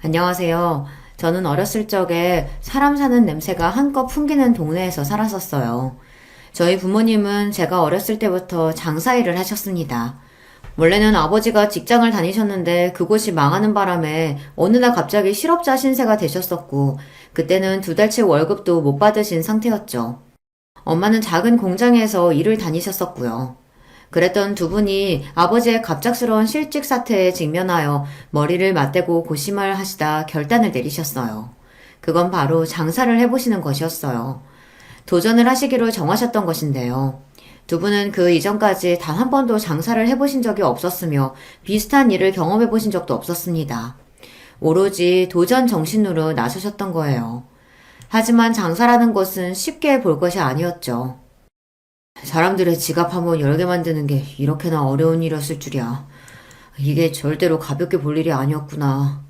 안녕하세요. 저는 어렸을 적에 사람 사는 냄새가 한껏 풍기는 동네에서 살았었어요. 저희 부모님은 제가 어렸을 때부터 장사일을 하셨습니다. 원래는 아버지가 직장을 다니셨는데 그곳이 망하는 바람에 어느 날 갑자기 실업자 신세가 되셨었고, 그때는 두 달치 월급도 못 받으신 상태였죠. 엄마는 작은 공장에서 일을 다니셨었고요. 그랬던 두 분이 아버지의 갑작스러운 실직 사태에 직면하여 머리를 맞대고 고심을 하시다 결단을 내리셨어요. 그건 바로 장사를 해보시는 것이었어요. 도전을 하시기로 정하셨던 것인데요. 두 분은 그 이전까지 단 한 번도 장사를 해보신 적이 없었으며 비슷한 일을 경험해보신 적도 없었습니다. 오로지 도전 정신으로 나서셨던 거예요. 하지만 장사라는 것은 쉽게 볼 것이 아니었죠. 사람들의 지갑 한번 열게 만드는 게 이렇게나 어려운 일이었을 줄이야. 이게 절대로 가볍게 볼 일이 아니었구나.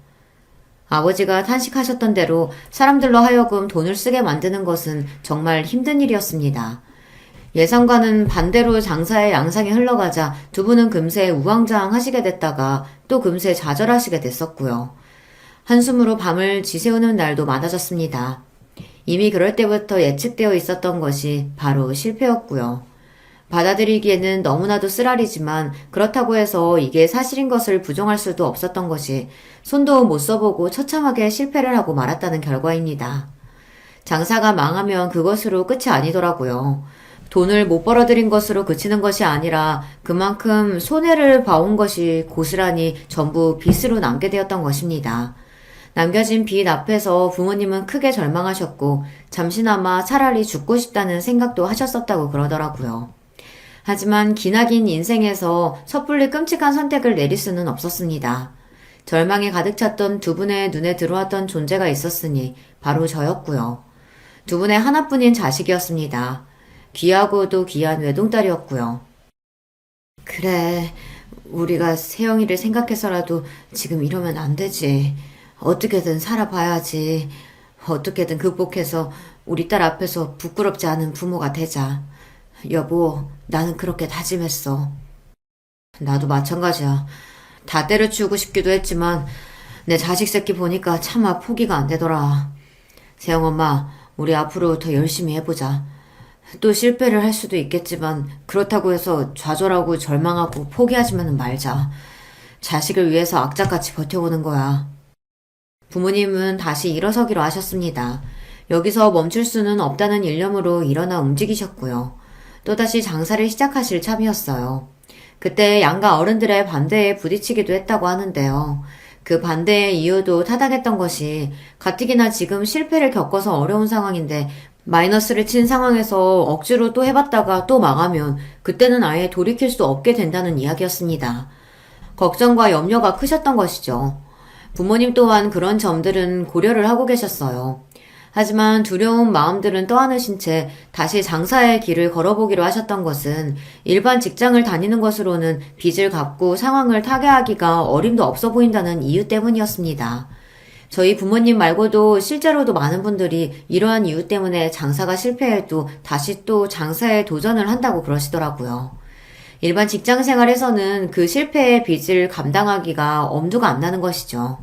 아버지가 탄식하셨던 대로 사람들로 하여금 돈을 쓰게 만드는 것은 정말 힘든 일이었습니다. 예상과는 반대로 장사의 양상이 흘러가자 두 분은 금세 우왕좌왕하시게 됐다가 또 금세 좌절하시게 됐었고요. 한숨으로 밤을 지새우는 날도 많아졌습니다. 이미 그럴 때부터 예측되어 있었던 것이 바로 실패였고요. 받아들이기에는 너무나도 쓰라리지만 그렇다고 해서 이게 사실인 것을 부정할 수도 없었던 것이 손도 못 써보고 처참하게 실패를 하고 말았다는 결과입니다. 장사가 망하면 그것으로 끝이 아니더라고요. 돈을 못 벌어들인 것으로 그치는 것이 아니라 그만큼 손해를 봐온 것이 고스란히 전부 빚으로 남게 되었던 것입니다. 남겨진 빚 앞에서 부모님은 크게 절망하셨고 잠시나마 차라리 죽고 싶다는 생각도 하셨었다고 그러더라고요. 하지만 기나긴 인생에서 섣불리 끔찍한 선택을 내릴 수는 없었습니다. 절망에 가득 찼던 두 분의 눈에 들어왔던 존재가 있었으니 바로 저였고요. 두 분의 하나뿐인 자식이었습니다. 귀하고도 귀한 외동딸이었고요. 그래, 우리가 세영이를 생각해서라도 지금 이러면 안 되지. 어떻게든 살아봐야지. 어떻게든 극복해서 우리 딸 앞에서 부끄럽지 않은 부모가 되자. 여보, 나는 그렇게 다짐했어. 나도 마찬가지야. 다 때려치우고 싶기도 했지만 내 자식 새끼 보니까 차마 포기가 안 되더라. 세영 엄마, 우리 앞으로 더 열심히 해보자. 또 실패를 할 수도 있겠지만 그렇다고 해서 좌절하고 절망하고 포기하지만은 말자. 자식을 위해서 악착같이 버텨보는 거야. 부모님은 다시 일어서기로 하셨습니다. 여기서 멈출 수는 없다는 일념으로 일어나 움직이셨고요. 또다시 장사를 시작하실 참이었어요. 그때 양가 어른들의 반대에 부딪히기도 했다고 하는데요. 그 반대의 이유도 타당했던 것이 가뜩이나 지금 실패를 겪어서 어려운 상황인데 마이너스를 친 상황에서 억지로 또 해봤다가 또 망하면 그때는 아예 돌이킬 수 없게 된다는 이야기였습니다. 걱정과 염려가 크셨던 것이죠. 부모님 또한 그런 점들은 고려를 하고 계셨어요. 하지만 두려운 마음들은 떠안으신 채 다시 장사의 길을 걸어보기로 하셨던 것은 일반 직장을 다니는 것으로는 빚을 갚고 상황을 타개하기가 어림도 없어 보인다는 이유 때문이었습니다. 저희 부모님 말고도 실제로도 많은 분들이 이러한 이유 때문에 장사가 실패해도 다시 또 장사에 도전을 한다고 그러시더라고요. 일반 직장 생활에서는 그 실패의 빚을 감당하기가 엄두가 안 나는 것이죠.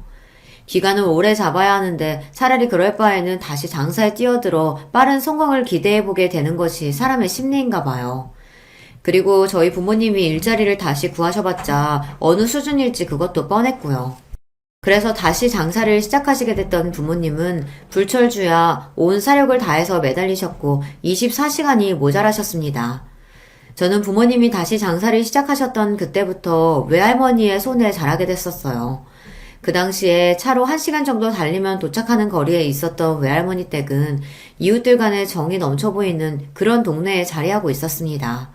기간을 오래 잡아야 하는데 차라리 그럴 바에는 다시 장사에 뛰어들어 빠른 성공을 기대해보게 되는 것이 사람의 심리인가 봐요. 그리고 저희 부모님이 일자리를 다시 구하셔봤자 어느 수준일지 그것도 뻔했고요. 그래서 다시 장사를 시작하시게 됐던 부모님은 불철주야 온 사력을 다해서 매달리셨고 24시간이 모자라셨습니다. 저는 부모님이 다시 장사를 시작하셨던 그때부터 외할머니의 손에 자라게 됐었어요. 그 당시에 차로 1시간 정도 달리면 도착하는 거리에 있었던 외할머니 댁은 이웃들 간의 정이 넘쳐 보이는 그런 동네에 자리하고 있었습니다.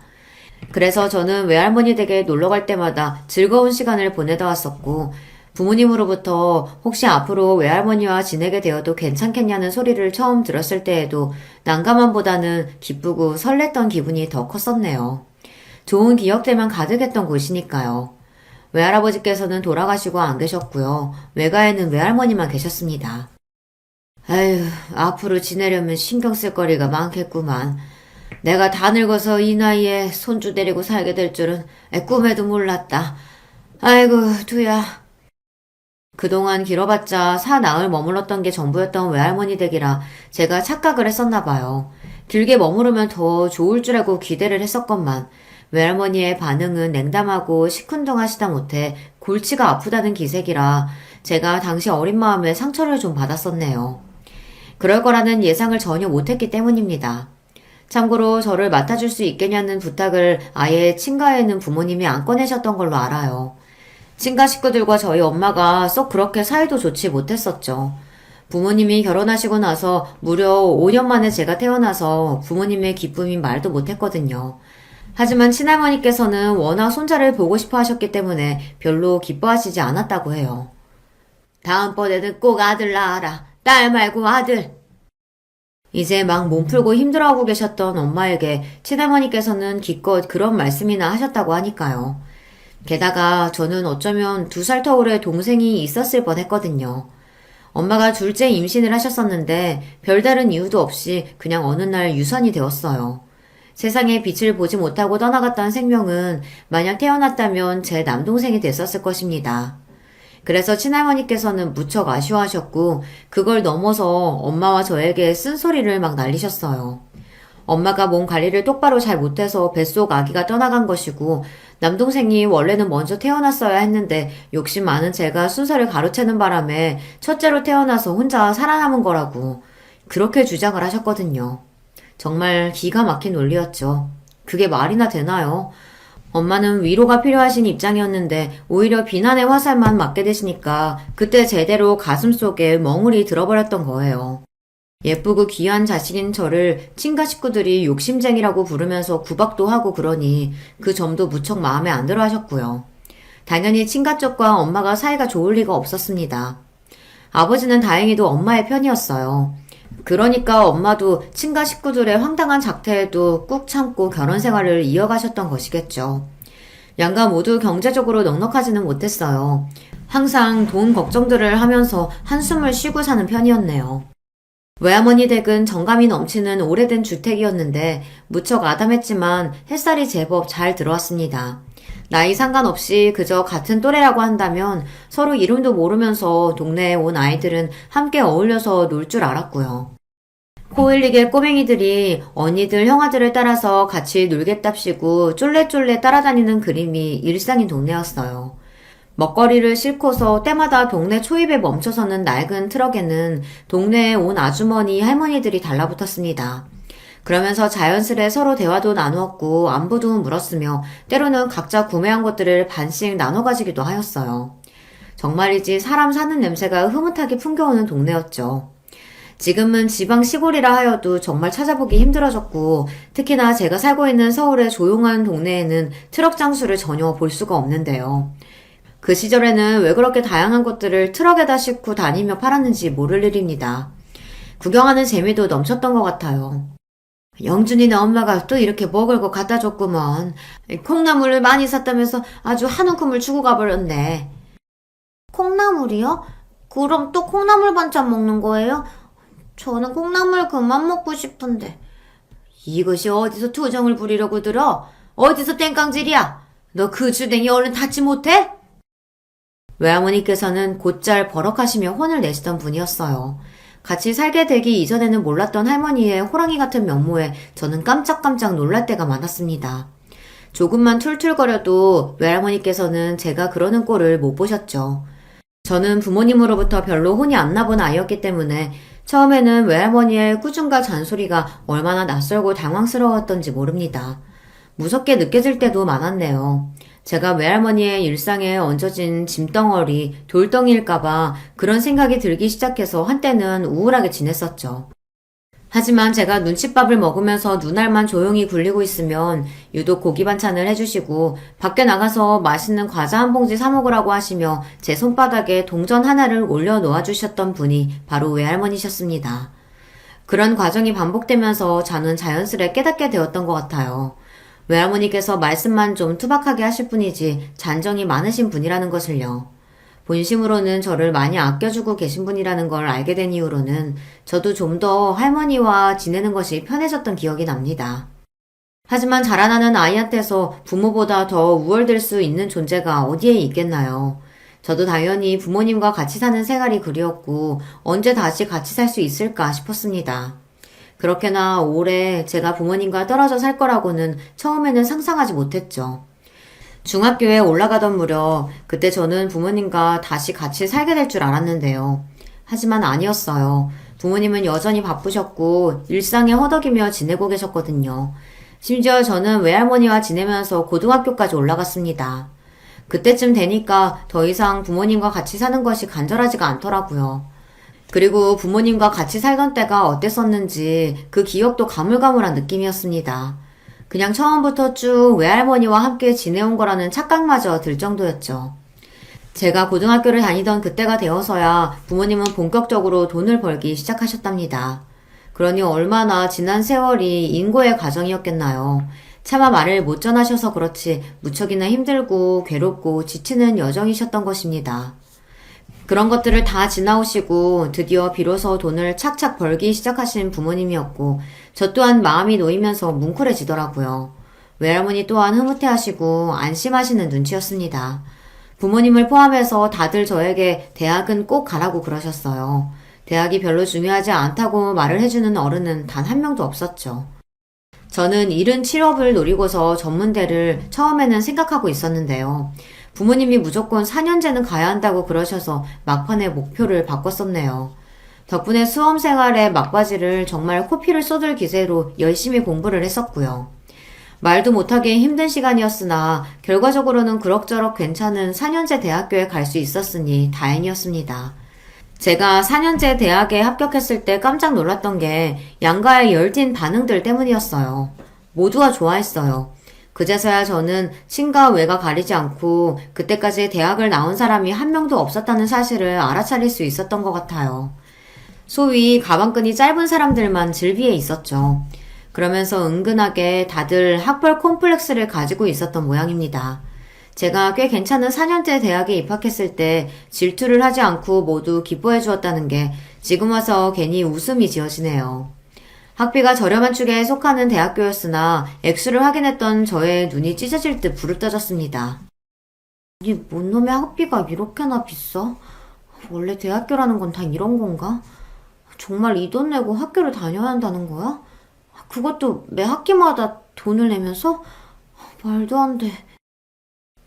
그래서 저는 외할머니 댁에 놀러 갈 때마다 즐거운 시간을 보내다 왔었고 부모님으로부터 혹시 앞으로 외할머니와 지내게 되어도 괜찮겠냐는 소리를 처음 들었을 때에도 난감함보다는 기쁘고 설렜던 기분이 더 컸었네요. 좋은 기억들만 가득했던 곳이니까요. 외할아버지께서는 돌아가시고 안 계셨고요. 외가에는 외할머니만 계셨습니다. 아휴, 앞으로 지내려면 신경 쓸 거리가 많겠구만. 내가 다 늙어서 이 나이에 손주 데리고 살게 될 줄은 꿈에도 몰랐다. 아이고, 두야. 그동안 길어봤자 사나흘 머물렀던 게 전부였던 외할머니 댁이라 제가 착각을 했었나 봐요. 길게 머무르면 더 좋을 줄 알고 기대를 했었건만 외할머니의 반응은 냉담하고 시큰둥하시다 못해 골치가 아프다는 기색이라 제가 당시 어린 마음에 상처를 좀 받았었네요. 그럴 거라는 예상을 전혀 못했기 때문입니다. 참고로 저를 맡아줄 수 있겠냐는 부탁을 아예 친가에는 부모님이 안 꺼내셨던 걸로 알아요. 친가 식구들과 저희 엄마가 썩 그렇게 사이도 좋지 못했었죠. 부모님이 결혼하시고 나서 무려 5년 만에 제가 태어나서 부모님의 기쁨이 말도 못했거든요. 하지만 친할머니께서는 워낙 손자를 보고 싶어 하셨기 때문에 별로 기뻐하시지 않았다고 해요. 다음번에는 꼭 아들 낳아라. 딸 말고 아들. 이제 막 몸풀고 힘들어하고 계셨던 엄마에게 친할머니께서는 기껏 그런 말씀이나 하셨다고 하니까요. 게다가 저는 어쩌면 2살 터울의 동생이 있었을 뻔했거든요. 엄마가 둘째 임신을 하셨었는데 별다른 이유도 없이 그냥 어느 날 유산이 되었어요. 세상에 빛을 보지 못하고 떠나갔던 생명은 만약 태어났다면 제 남동생이 됐었을 것입니다. 그래서 친할머니께서는 무척 아쉬워하셨고 그걸 넘어서 엄마와 저에게 쓴소리를 막 날리셨어요. 엄마가 몸 관리를 똑바로 잘 못해서 뱃속 아기가 떠나간 것이고 남동생이 원래는 먼저 태어났어야 했는데 욕심 많은 제가 순서를 가로채는 바람에 첫째로 태어나서 혼자 살아남은 거라고 그렇게 주장을 하셨거든요. 정말 기가 막힌 논리였죠. 그게 말이나 되나요? 엄마는 위로가 필요하신 입장이었는데 오히려 비난의 화살만 맞게 되시니까 그때 제대로 가슴속에 멍울이 들어버렸던 거예요. 예쁘고 귀한 자식인 저를 친가 식구들이 욕심쟁이라고 부르면서 구박도 하고 그러니 그 점도 무척 마음에 안 들어 하셨고요. 당연히 친가 쪽과 엄마가 사이가 좋을 리가 없었습니다. 아버지는 다행히도 엄마의 편이었어요. 그러니까 엄마도 친가 식구들의 황당한 작태에도 꾹 참고 결혼 생활을 이어가셨던 것이겠죠. 양가 모두 경제적으로 넉넉하지는 못했어요. 항상 돈 걱정들을 하면서 한숨을 쉬고 사는 편이었네요. 외할머니 댁은 정감이 넘치는 오래된 주택이었는데 무척 아담했지만 햇살이 제법 잘 들어왔습니다. 나이 상관없이 그저 같은 또래라고 한다면 서로 이름도 모르면서 동네에 온 아이들은 함께 어울려서 놀 줄 알았고요. 코 흘리게 꼬맹이들이 언니들, 형아들을 따라서 같이 놀겠답시고 쫄래쫄래 따라다니는 그림이 일상인 동네였어요. 먹거리를 싣고서 때마다 동네 초입에 멈춰서는 낡은 트럭에는 동네에 온 아주머니, 할머니들이 달라붙었습니다. 그러면서 자연스레 서로 대화도 나누었고 안부도 물었으며 때로는 각자 구매한 것들을 반씩 나눠 가지기도 하였어요. 정말이지 사람 사는 냄새가 흐뭇하게 풍겨오는 동네였죠. 지금은 지방 시골이라 하여도 정말 찾아보기 힘들어졌고 특히나 제가 살고 있는 서울의 조용한 동네에는 트럭 장수를 전혀 볼 수가 없는데요. 그 시절에는 왜 그렇게 다양한 것들을 트럭에다 싣고 다니며 팔았는지 모를 일입니다. 구경하는 재미도 넘쳤던 것 같아요. 영준이네 엄마가 또 이렇게 먹을 거 갖다 줬구먼. 콩나물을 많이 샀다면서 아주 한 움큼을 주고 가버렸네. 콩나물이요? 그럼 또 콩나물 반찬 먹는 거예요? 저는 콩나물 그만 먹고 싶은데. 이것이 어디서 투정을 부리려고 들어? 어디서 땡깡질이야? 너 그 주댕이 얼른 닫지 못해? 외할머니께서는 곧잘 버럭하시며 혼을 내시던 분이었어요. 같이 살게 되기 이전에는 몰랐던 할머니의 호랑이 같은 면모에 저는 깜짝깜짝 놀랄 때가 많았습니다. 조금만 툴툴거려도 외할머니께서는 제가 그러는 꼴을 못 보셨죠. 저는 부모님으로부터 별로 혼이 안 나본 아이였기 때문에 처음에는 외할머니의 꾸중과 잔소리가 얼마나 낯설고 당황스러웠던지 모릅니다. 무섭게 느껴질 때도 많았네요. 제가 외할머니의 일상에 얹어진 짐덩어리, 돌덩이일까봐 그런 생각이 들기 시작해서 한때는 우울하게 지냈었죠. 하지만 제가 눈칫밥을 먹으면서 눈알만 조용히 굴리고 있으면 유독 고기 반찬을 해주시고 밖에 나가서 맛있는 과자 한 봉지 사 먹으라고 하시며 제 손바닥에 동전 하나를 올려 놓아주셨던 분이 바로 외할머니셨습니다. 그런 과정이 반복되면서 저는 자연스레 깨닫게 되었던 것 같아요. 외할머니께서 말씀만 좀 투박하게 하실 뿐이지 잔정이 많으신 분이라는 것을요. 본심으로는 저를 많이 아껴주고 계신 분이라는 걸 알게 된 이후로는 저도 좀 더 할머니와 지내는 것이 편해졌던 기억이 납니다. 하지만 자라나는 아이한테서 부모보다 더 우월될 수 있는 존재가 어디에 있겠나요? 저도 당연히 부모님과 같이 사는 생활이 그리웠고 언제 다시 같이 살 수 있을까 싶었습니다. 그렇게나 오래 제가 부모님과 떨어져 살 거라고는 처음에는 상상하지 못했죠. 중학교에 올라가던 무렵 그때 저는 부모님과 다시 같이 살게 될 줄 알았는데요. 하지만 아니었어요. 부모님은 여전히 바쁘셨고 일상에 허덕이며 지내고 계셨거든요. 심지어 저는 외할머니와 지내면서 고등학교까지 올라갔습니다. 그때쯤 되니까 더 이상 부모님과 같이 사는 것이 간절하지가 않더라고요. 그리고 부모님과 같이 살던 때가 어땠었는지 그 기억도 가물가물한 느낌이었습니다. 그냥 처음부터 쭉 외할머니와 함께 지내온 거라는 착각마저 들 정도였죠. 제가 고등학교를 다니던 그때가 되어서야 부모님은 본격적으로 돈을 벌기 시작하셨답니다. 그러니 얼마나 지난 세월이 인고의 과정이었겠나요. 차마 말을 못 전하셔서 그렇지 무척이나 힘들고 괴롭고 지치는 여정이셨던 것입니다. 그런 것들을 다 지나오시고 드디어 비로소 돈을 착착 벌기 시작하신 부모님이었고 저 또한 마음이 놓이면서 뭉클해지더라고요. 외할머니 또한 흐뭇해하시고 안심하시는 눈치였습니다. 부모님을 포함해서 다들 저에게 대학은 꼭 가라고 그러셨어요. 대학이 별로 중요하지 않다고 말을 해주는 어른은 단 한 명도 없었죠. 저는 이른 취업을 노리고서 전문대를 처음에는 생각하고 있었는데요. 부모님이 무조건 4년제는 가야 한다고 그러셔서 막판에 목표를 바꿨었네요. 덕분에 수험생활의 막바지를 정말 코피를 쏟을 기세로 열심히 공부를 했었고요. 말도 못하게 힘든 시간이었으나 결과적으로는 그럭저럭 괜찮은 4년제 대학교에 갈 수 있었으니 다행이었습니다. 제가 4년제 대학에 합격했을 때 깜짝 놀랐던 게 양가의 열띤 반응들 때문이었어요. 모두가 좋아했어요. 그제서야 저는 신과 외가 가리지 않고 그때까지 대학을 나온 사람이 한 명도 없었다는 사실을 알아차릴 수 있었던 것 같아요. 소위 가방끈이 짧은 사람들만 즐비해 있었죠. 그러면서 은근하게 다들 학벌 콤플렉스를 가지고 있었던 모양입니다. 제가 꽤 괜찮은 4년제 대학에 입학했을 때 질투를 하지 않고 모두 기뻐해 주었다는 게 지금 와서 괜히 웃음이 지어지네요. 학비가 저렴한 축에 속하는 대학교였으나 액수를 확인했던 저의 눈이 찢어질 듯 불을 떠졌습니다. 아니, 뭔 놈의 학비가 이렇게나 비싸? 원래 대학교라는 건 다 이런 건가? 정말 이 돈 내고 학교를 다녀야 한다는 거야? 그것도 매 학기마다 돈을 내면서? 말도 안 돼.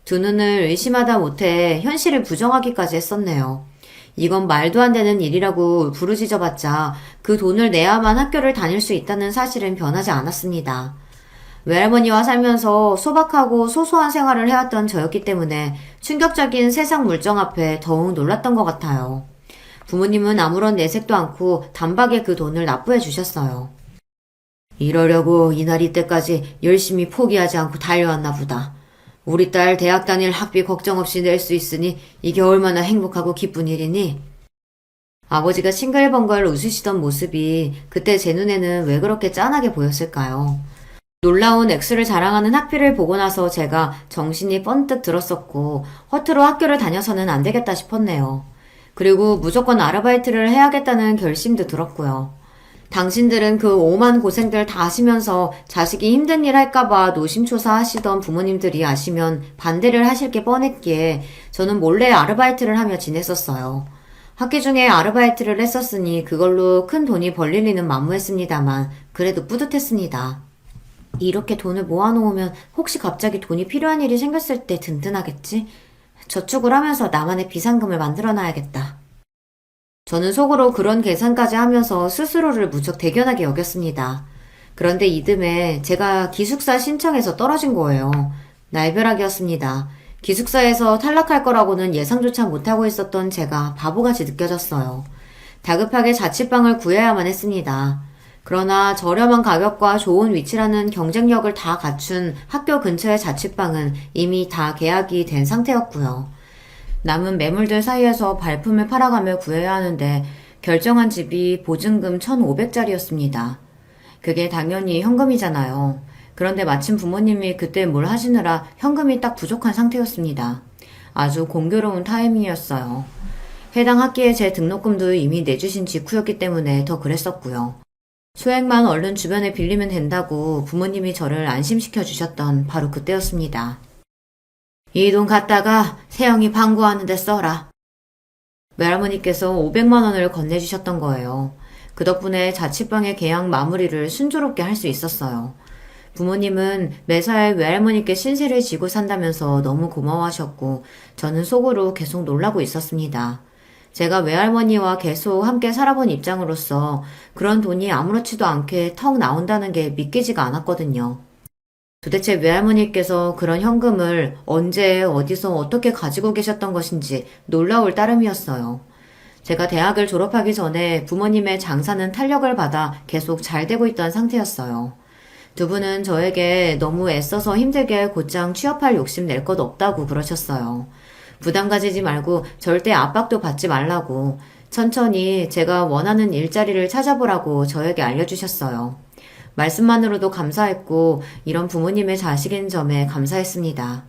두 눈을 의심하다 못해 현실을 부정하기까지 했었네요. 이건 말도 안 되는 일이라고 부르짖어봤자 그 돈을 내야만 학교를 다닐 수 있다는 사실은 변하지 않았습니다. 외할머니와 살면서 소박하고 소소한 생활을 해왔던 저였기 때문에 충격적인 세상 물정 앞에 더욱 놀랐던 것 같아요. 부모님은 아무런 내색도 않고 단박에 그 돈을 납부해 주셨어요. 이러려고 이날 이때까지 열심히 포기하지 않고 달려왔나 보다. 우리 딸 대학 다닐 학비 걱정 없이 낼 수 있으니 이게 얼마나 행복하고 기쁜 일이니? 아버지가 싱글벙글 웃으시던 모습이 그때 제 눈에는 왜 그렇게 짠하게 보였을까요? 놀라운 액수를 자랑하는 학비를 보고 나서 제가 정신이 번뜩 들었었고 허투루 학교를 다녀서는 안 되겠다 싶었네요. 그리고 무조건 아르바이트를 해야겠다는 결심도 들었고요. 당신들은 그 오만 고생들 다 하시면서 자식이 힘든 일 할까봐 노심초사 하시던 부모님들이 아시면 반대를 하실 게 뻔했기에 저는 몰래 아르바이트를 하며 지냈었어요. 학기 중에 아르바이트를 했었으니 그걸로 큰 돈이 벌릴 리는 만무했습니다만 그래도 뿌듯했습니다. 이렇게 돈을 모아놓으면 혹시 갑자기 돈이 필요한 일이 생겼을 때 든든하겠지? 저축을 하면서 나만의 비상금을 만들어놔야겠다. 저는 속으로 그런 계산까지 하면서 스스로를 무척 대견하게 여겼습니다. 그런데 이듬해 제가 기숙사 신청해서 떨어진 거예요. 날벼락이었습니다. 기숙사에서 탈락할 거라고는 예상조차 못하고 있었던 제가 바보같이 느껴졌어요. 다급하게 자취방을 구해야만 했습니다. 그러나 저렴한 가격과 좋은 위치라는 경쟁력을 다 갖춘 학교 근처의 자취방은 이미 다 계약이 된 상태였고요. 남은 매물들 사이에서 발품을 팔아가며 구해야 하는데 결정한 집이 보증금 1,500짜리였습니다. 그게 당연히 현금이잖아요. 그런데 마침 부모님이 그때 뭘 하시느라 현금이 딱 부족한 상태였습니다. 아주 공교로운 타이밍이었어요. 해당 학기에 제 등록금도 이미 내주신 직후였기 때문에 더 그랬었고요. 소액만 얼른 주변에 빌리면 된다고 부모님이 저를 안심시켜 주셨던 바로 그때였습니다. 이 돈 갖다가 세영이 방구하는 데 써라. 외할머니께서 500만 원을 건네주셨던 거예요. 그 덕분에 자취방의 계약 마무리를 순조롭게 할 수 있었어요. 부모님은 매사에 외할머니께 신세를 지고 산다면서 너무 고마워하셨고 저는 속으로 계속 놀라고 있었습니다. 제가 외할머니와 계속 함께 살아본 입장으로서 그런 돈이 아무렇지도 않게 턱 나온다는 게 믿기지가 않았거든요. 도대체 외할머니께서 그런 현금을 언제 어디서 어떻게 가지고 계셨던 것인지 놀라울 따름이었어요. 제가 대학을 졸업하기 전에 부모님의 장사는 탄력을 받아 계속 잘 되고 있던 상태였어요. 두 분은 저에게 너무 애써서 힘들게 곧장 취업할 욕심 낼 것 없다고 그러셨어요. 부담 가지지 말고 절대 압박도 받지 말라고 천천히 제가 원하는 일자리를 찾아보라고 저에게 알려주셨어요. 말씀만으로도 감사했고 이런 부모님의 자식인 점에 감사했습니다.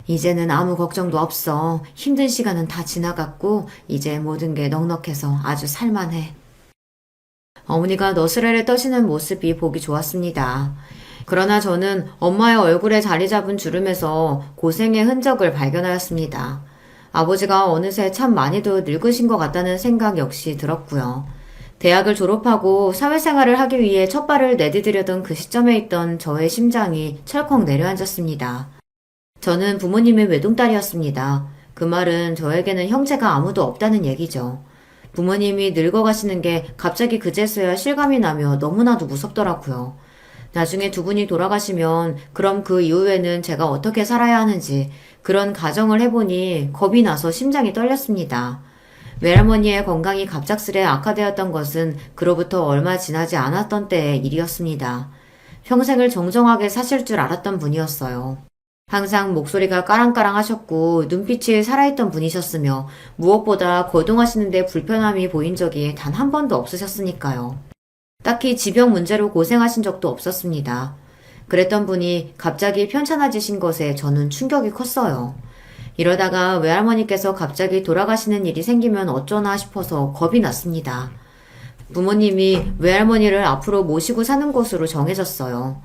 이제는 아무 걱정도 없어. 힘든 시간은 다 지나갔고 이제 모든 게 넉넉해서 아주 살만해. 어머니가 너스레를 떠시는 모습이 보기 좋았습니다. 그러나 저는 엄마의 얼굴에 자리 잡은 주름에서 고생의 흔적을 발견하였습니다. 아버지가 어느새 참 많이도 늙으신 것 같다는 생각 역시 들었고요. 대학을 졸업하고 사회생활을 하기 위해 첫 발을 내디디려던 그 시점에 있던 저의 심장이 철컥 내려앉았습니다. 저는 부모님의 외동딸이었습니다. 그 말은 저에게는 형제가 아무도 없다는 얘기죠. 부모님이 늙어가시는 게 갑자기 그제서야 실감이 나며 너무나도 무섭더라고요. 나중에 두 분이 돌아가시면 그럼 그 이후에는 제가 어떻게 살아야 하는지 그런 가정을 해보니 겁이 나서 심장이 떨렸습니다. 외할머니의 건강이 갑작스레 악화되었던 것은 그로부터 얼마 지나지 않았던 때의 일이었습니다. 평생을 정정하게 사실 줄 알았던 분이었어요. 항상 목소리가 까랑까랑 하셨고 눈빛이 살아있던 분이셨으며 무엇보다 거동하시는데 불편함이 보인 적이 단 한 번도 없으셨으니까요. 딱히 지병 문제로 고생하신 적도 없었습니다. 그랬던 분이 갑자기 편찮아지신 것에 저는 충격이 컸어요. 이러다가 외할머니께서 갑자기 돌아가시는 일이 생기면 어쩌나 싶어서 겁이 났습니다. 부모님이 외할머니를 앞으로 모시고 사는 곳으로 정해졌어요.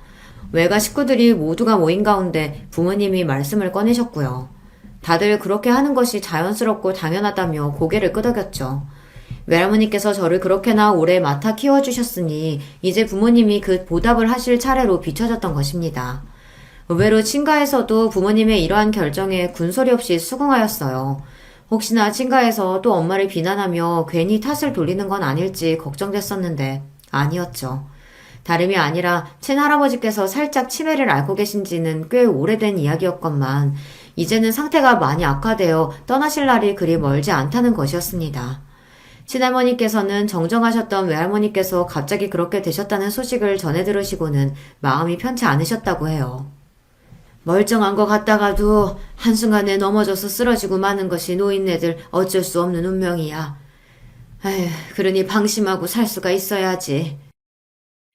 외가 식구들이 모두가 모인 가운데 부모님이 말씀을 꺼내셨고요. 다들 그렇게 하는 것이 자연스럽고 당연하다며 고개를 끄덕였죠. 외할머니께서 저를 그렇게나 오래 맡아 키워주셨으니 이제 부모님이 그 보답을 하실 차례로 비춰졌던 것입니다. 의외로 친가에서도 부모님의 이러한 결정에 군소리 없이 수긍하였어요. 혹시나 친가에서 또 엄마를 비난하며 괜히 탓을 돌리는 건 아닐지 걱정됐었는데 아니었죠. 다름이 아니라 친할아버지께서 살짝 치매를 앓고 계신지는 꽤 오래된 이야기였건만 이제는 상태가 많이 악화되어 떠나실 날이 그리 멀지 않다는 것이었습니다. 친할머니께서는 정정하셨던 외할머니께서 갑자기 그렇게 되셨다는 소식을 전해 들으시고는 마음이 편치 않으셨다고 해요. 멀쩡한 것 같다가도 한순간에 넘어져서 쓰러지고 마는 것이 노인네들 어쩔 수 없는 운명이야. 에휴, 그러니 방심하고 살 수가 있어야지.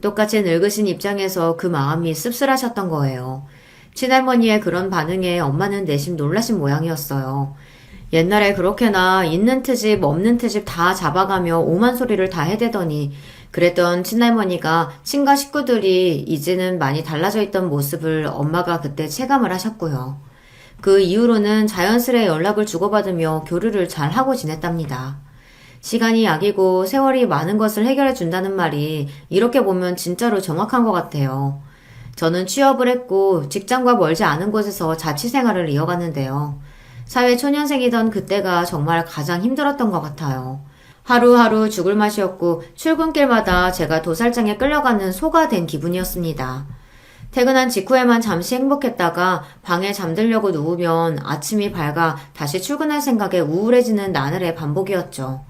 똑같이 늙으신 입장에서 그 마음이 씁쓸하셨던 거예요. 친할머니의 그런 반응에 엄마는 내심 놀라신 모양이었어요. 옛날에 그렇게나 있는 트집 없는 트집 다 잡아가며 오만 소리를 다 해대더니 그랬던 친할머니가 친가 식구들이 이제는 많이 달라져 있던 모습을 엄마가 그때 체감을 하셨고요. 그 이후로는 자연스레 연락을 주고받으며 교류를 잘 하고 지냈답니다. 시간이 약이고 세월이 많은 것을 해결해 준다는 말이 이렇게 보면 진짜로 정확한 것 같아요. 저는 취업을 했고 직장과 멀지 않은 곳에서 자취생활을 이어갔는데요. 사회초년생이던 그때가 정말 가장 힘들었던 것 같아요. 하루하루 죽을 맛이었고 출근길마다 제가 도살장에 끌려가는 소가 된 기분이었습니다. 퇴근한 직후에만 잠시 행복했다가 방에 잠들려고 누우면 아침이 밝아 다시 출근할 생각에 우울해지는 나날의 반복이었죠.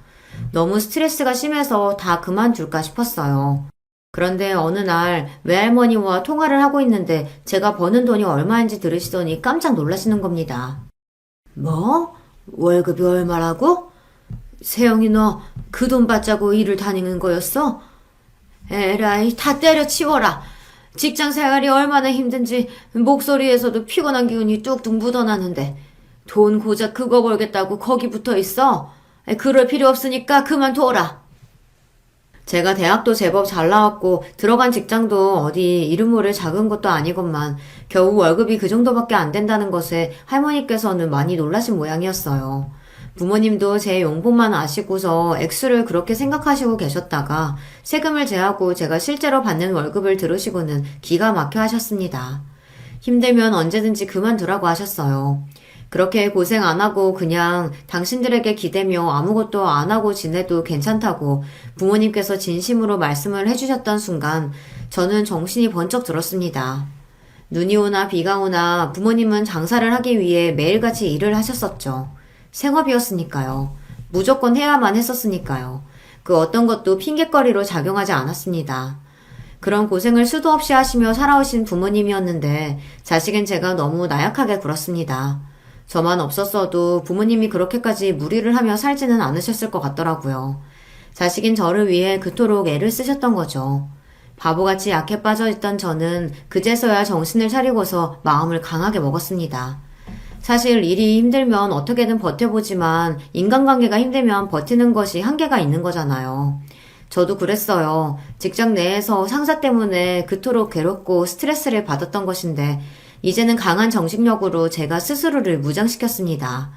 너무 스트레스가 심해서 다 그만둘까 싶었어요. 그런데 어느 날 외할머니와 통화를 하고 있는데 제가 버는 돈이 얼마인지 들으시더니 깜짝 놀라시는 겁니다. 뭐? 월급이 얼마라고? 세영이 너 그 돈 받자고 일을 다니는 거였어? 에라이 다 때려치워라. 직장 생활이 얼마나 힘든지 목소리에서도 피곤한 기운이 뚝뚝 묻어나는데 돈 고작 그거 벌겠다고 거기 붙어 있어? 그럴 필요 없으니까 그만둬라. 제가 대학도 제법 잘 나왔고 들어간 직장도 어디 이름 모를 작은 것도 아니건만 겨우 월급이 그 정도밖에 안 된다는 것에 할머니께서는 많이 놀라신 모양이었어요. 부모님도 제 용돈만 아시고서 액수를 그렇게 생각하시고 계셨다가 세금을 제하고 제가 실제로 받는 월급을 들으시고는 기가 막혀 하셨습니다. 힘들면 언제든지 그만두라고 하셨어요. 그렇게 고생 안 하고 그냥 당신들에게 기대며 아무것도 안 하고 지내도 괜찮다고 부모님께서 진심으로 말씀을 해주셨던 순간 저는 정신이 번쩍 들었습니다. 눈이 오나 비가 오나 부모님은 장사를 하기 위해 매일같이 일을 하셨었죠. 생업이었으니까요. 무조건 해야만 했었으니까요. 그 어떤 것도 핑곗거리로 작용하지 않았습니다. 그런 고생을 수도 없이 하시며 살아오신 부모님이었는데 자식인 제가 너무 나약하게 굴었습니다. 저만 없었어도 부모님이 그렇게까지 무리를 하며 살지는 않으셨을 것 같더라고요. 자식인 저를 위해 그토록 애를 쓰셨던 거죠. 바보같이 약해 빠져있던 저는 그제서야 정신을 차리고서 마음을 강하게 먹었습니다. 사실 일이 힘들면 어떻게든 버텨보지만 인간관계가 힘들면 버티는 것이 한계가 있는 거잖아요. 저도 그랬어요. 직장 내에서 상사 때문에 그토록 괴롭고 스트레스를 받았던 것인데 이제는 강한 정신력으로 제가 스스로를 무장시켰습니다.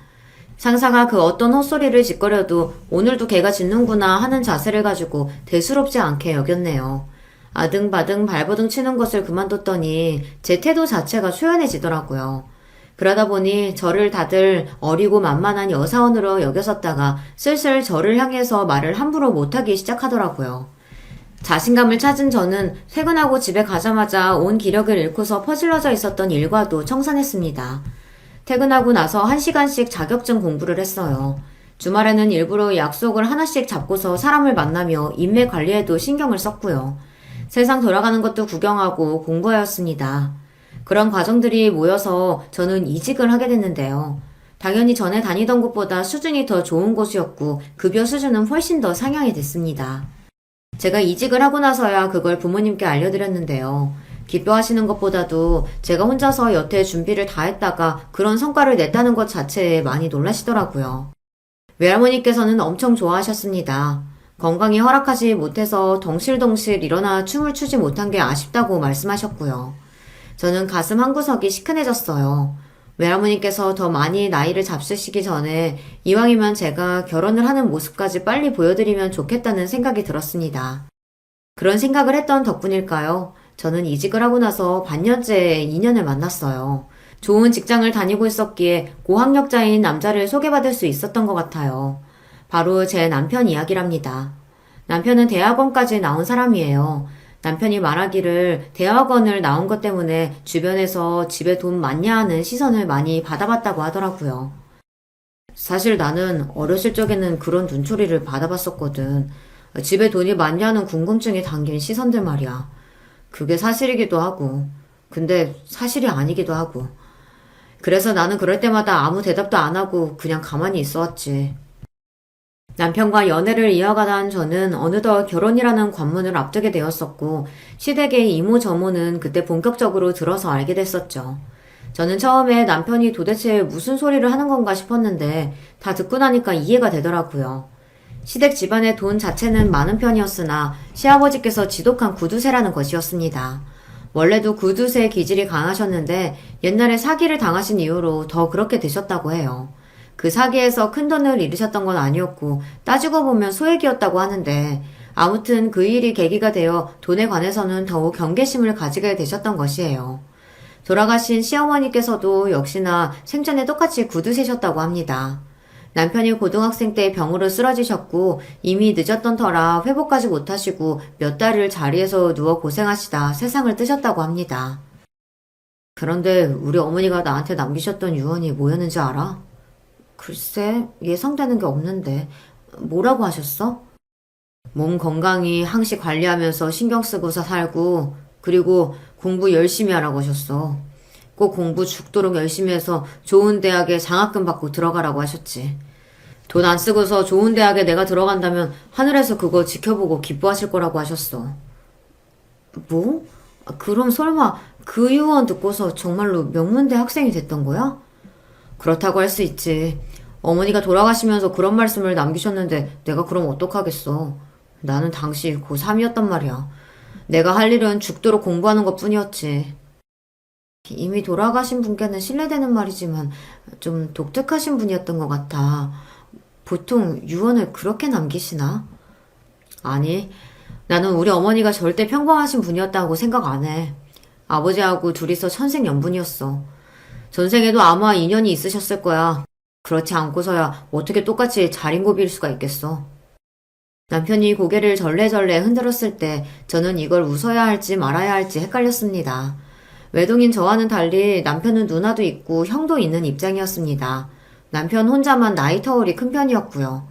상사가 그 어떤 헛소리를 짓거려도 오늘도 걔가 짖는구나 하는 자세를 가지고 대수롭지 않게 여겼네요. 아등바등 발버둥 치는 것을 그만뒀더니 제 태도 자체가 초연해지더라고요. 그러다 보니 저를 다들 어리고 만만한 여사원으로 여겼었다가 슬슬 저를 향해서 말을 함부로 못하기 시작하더라고요. 자신감을 찾은 저는 퇴근하고 집에 가자마자 온 기력을 잃고서 퍼질러져 있었던 일과도 청산했습니다. 퇴근하고 나서 1시간씩 자격증 공부를 했어요. 주말에는 일부러 약속을 하나씩 잡고서 사람을 만나며 인맥 관리에도 신경을 썼고요. 세상 돌아가는 것도 구경하고 공부하였습니다. 그런 과정들이 모여서 저는 이직을 하게 됐는데요. 당연히 전에 다니던 곳보다 수준이 더 좋은 곳이었고 급여 수준은 훨씬 더 상향이 됐습니다. 제가 이직을 하고 나서야 그걸 부모님께 알려드렸는데요. 기뻐하시는 것보다도 제가 혼자서 여태 준비를 다 했다가 그런 성과를 냈다는 것 자체에 많이 놀라시더라고요. 외할머니께서는 엄청 좋아하셨습니다. 건강이 허락하지 못해서 덩실덩실 일어나 춤을 추지 못한 게 아쉽다고 말씀하셨고요. 저는 가슴 한구석이 시큰해졌어요. 외할머니께서 더 많이 나이를 잡수시기 전에 이왕이면 제가 결혼을 하는 모습까지 빨리 보여드리면 좋겠다는 생각이 들었습니다. 그런 생각을 했던 덕분일까요? 저는 이직을 하고 나서 반년째 인연을 만났어요. 좋은 직장을 다니고 있었기에 고학력자인 남자를 소개받을 수 있었던 것 같아요. 바로 제 남편 이야기랍니다. 남편은 대학원까지 나온 사람이에요. 남편이 말하기를 대학원을 나온 것 때문에 주변에서 집에 돈 많냐 하는 시선을 많이 받아봤다고 하더라고요. 사실 나는 어렸을 적에는 그런 눈초리를 받아봤었거든. 집에 돈이 많냐는 궁금증이 담긴 시선들 말이야. 그게 사실이기도 하고, 근데 사실이 아니기도 하고. 그래서 나는 그럴 때마다 아무 대답도 안 하고 그냥 가만히 있어 왔지. 남편과 연애를 이어가던 저는 어느덧 결혼이라는 관문을 앞두게 되었었고 시댁의 이모저모는 그때 본격적으로 들어서 알게 됐었죠. 저는 처음에 남편이 도대체 무슨 소리를 하는 건가 싶었는데 다 듣고 나니까 이해가 되더라고요. 시댁 집안의 돈 자체는 많은 편이었으나 시아버지께서 지독한 구두쇠라는 것이었습니다. 원래도 구두쇠 기질이 강하셨는데 옛날에 사기를 당하신 이후로 더 그렇게 되셨다고 해요. 그 사기에서 큰 돈을 잃으셨던 건 아니었고 따지고 보면 소액이었다고 하는데 아무튼 그 일이 계기가 되어 돈에 관해서는 더욱 경계심을 가지게 되셨던 것이에요. 돌아가신 시어머니께서도 역시나 생전에 똑같이 구두쇠셨다고 합니다. 남편이 고등학생 때 병으로 쓰러지셨고 이미 늦었던 터라 회복까지 못하시고 몇 달을 자리에서 누워 고생하시다 세상을 뜨셨다고 합니다. 그런데 우리 어머니가 나한테 남기셨던 유언이 뭐였는지 알아? 글쎄, 예상되는 게 없는데. 뭐라고 하셨어? 몸 건강히 항시 관리하면서 신경 쓰고서 살고, 그리고 공부 열심히 하라고 하셨어. 꼭 공부 죽도록 열심히 해서 좋은 대학에 장학금 받고 들어가라고 하셨지. 돈 안 쓰고서 좋은 대학에 내가 들어간다면 하늘에서 그거 지켜보고 기뻐하실 거라고 하셨어. 뭐? 그럼 설마 그 유언 듣고서 정말로 명문대 학생이 됐던 거야? 그렇다고 할 수 있지. 어머니가 돌아가시면서 그런 말씀을 남기셨는데 내가 그럼 어떡하겠어. 나는 당시 고3이었단 말이야. 내가 할 일은 죽도록 공부하는 것 뿐이었지. 이미 돌아가신 분께는 실례되는 말이지만 좀 독특하신 분이었던 것 같아. 보통 유언을 그렇게 남기시나? 아니, 나는 우리 어머니가 절대 평범하신 분이었다고 생각 안 해. 아버지하고 둘이서 천생연분이었어. 전생에도 아마 인연이 있으셨을 거야. 그렇지 않고서야 어떻게 똑같이 자린고비일 수가 있겠어. 남편이 고개를 절레절레 흔들었을 때 저는 이걸 웃어야 할지 말아야 할지 헷갈렸습니다. 외동인 저와는 달리 남편은 누나도 있고 형도 있는 입장이었습니다. 남편 혼자만 나이 터울이 큰 편이었고요.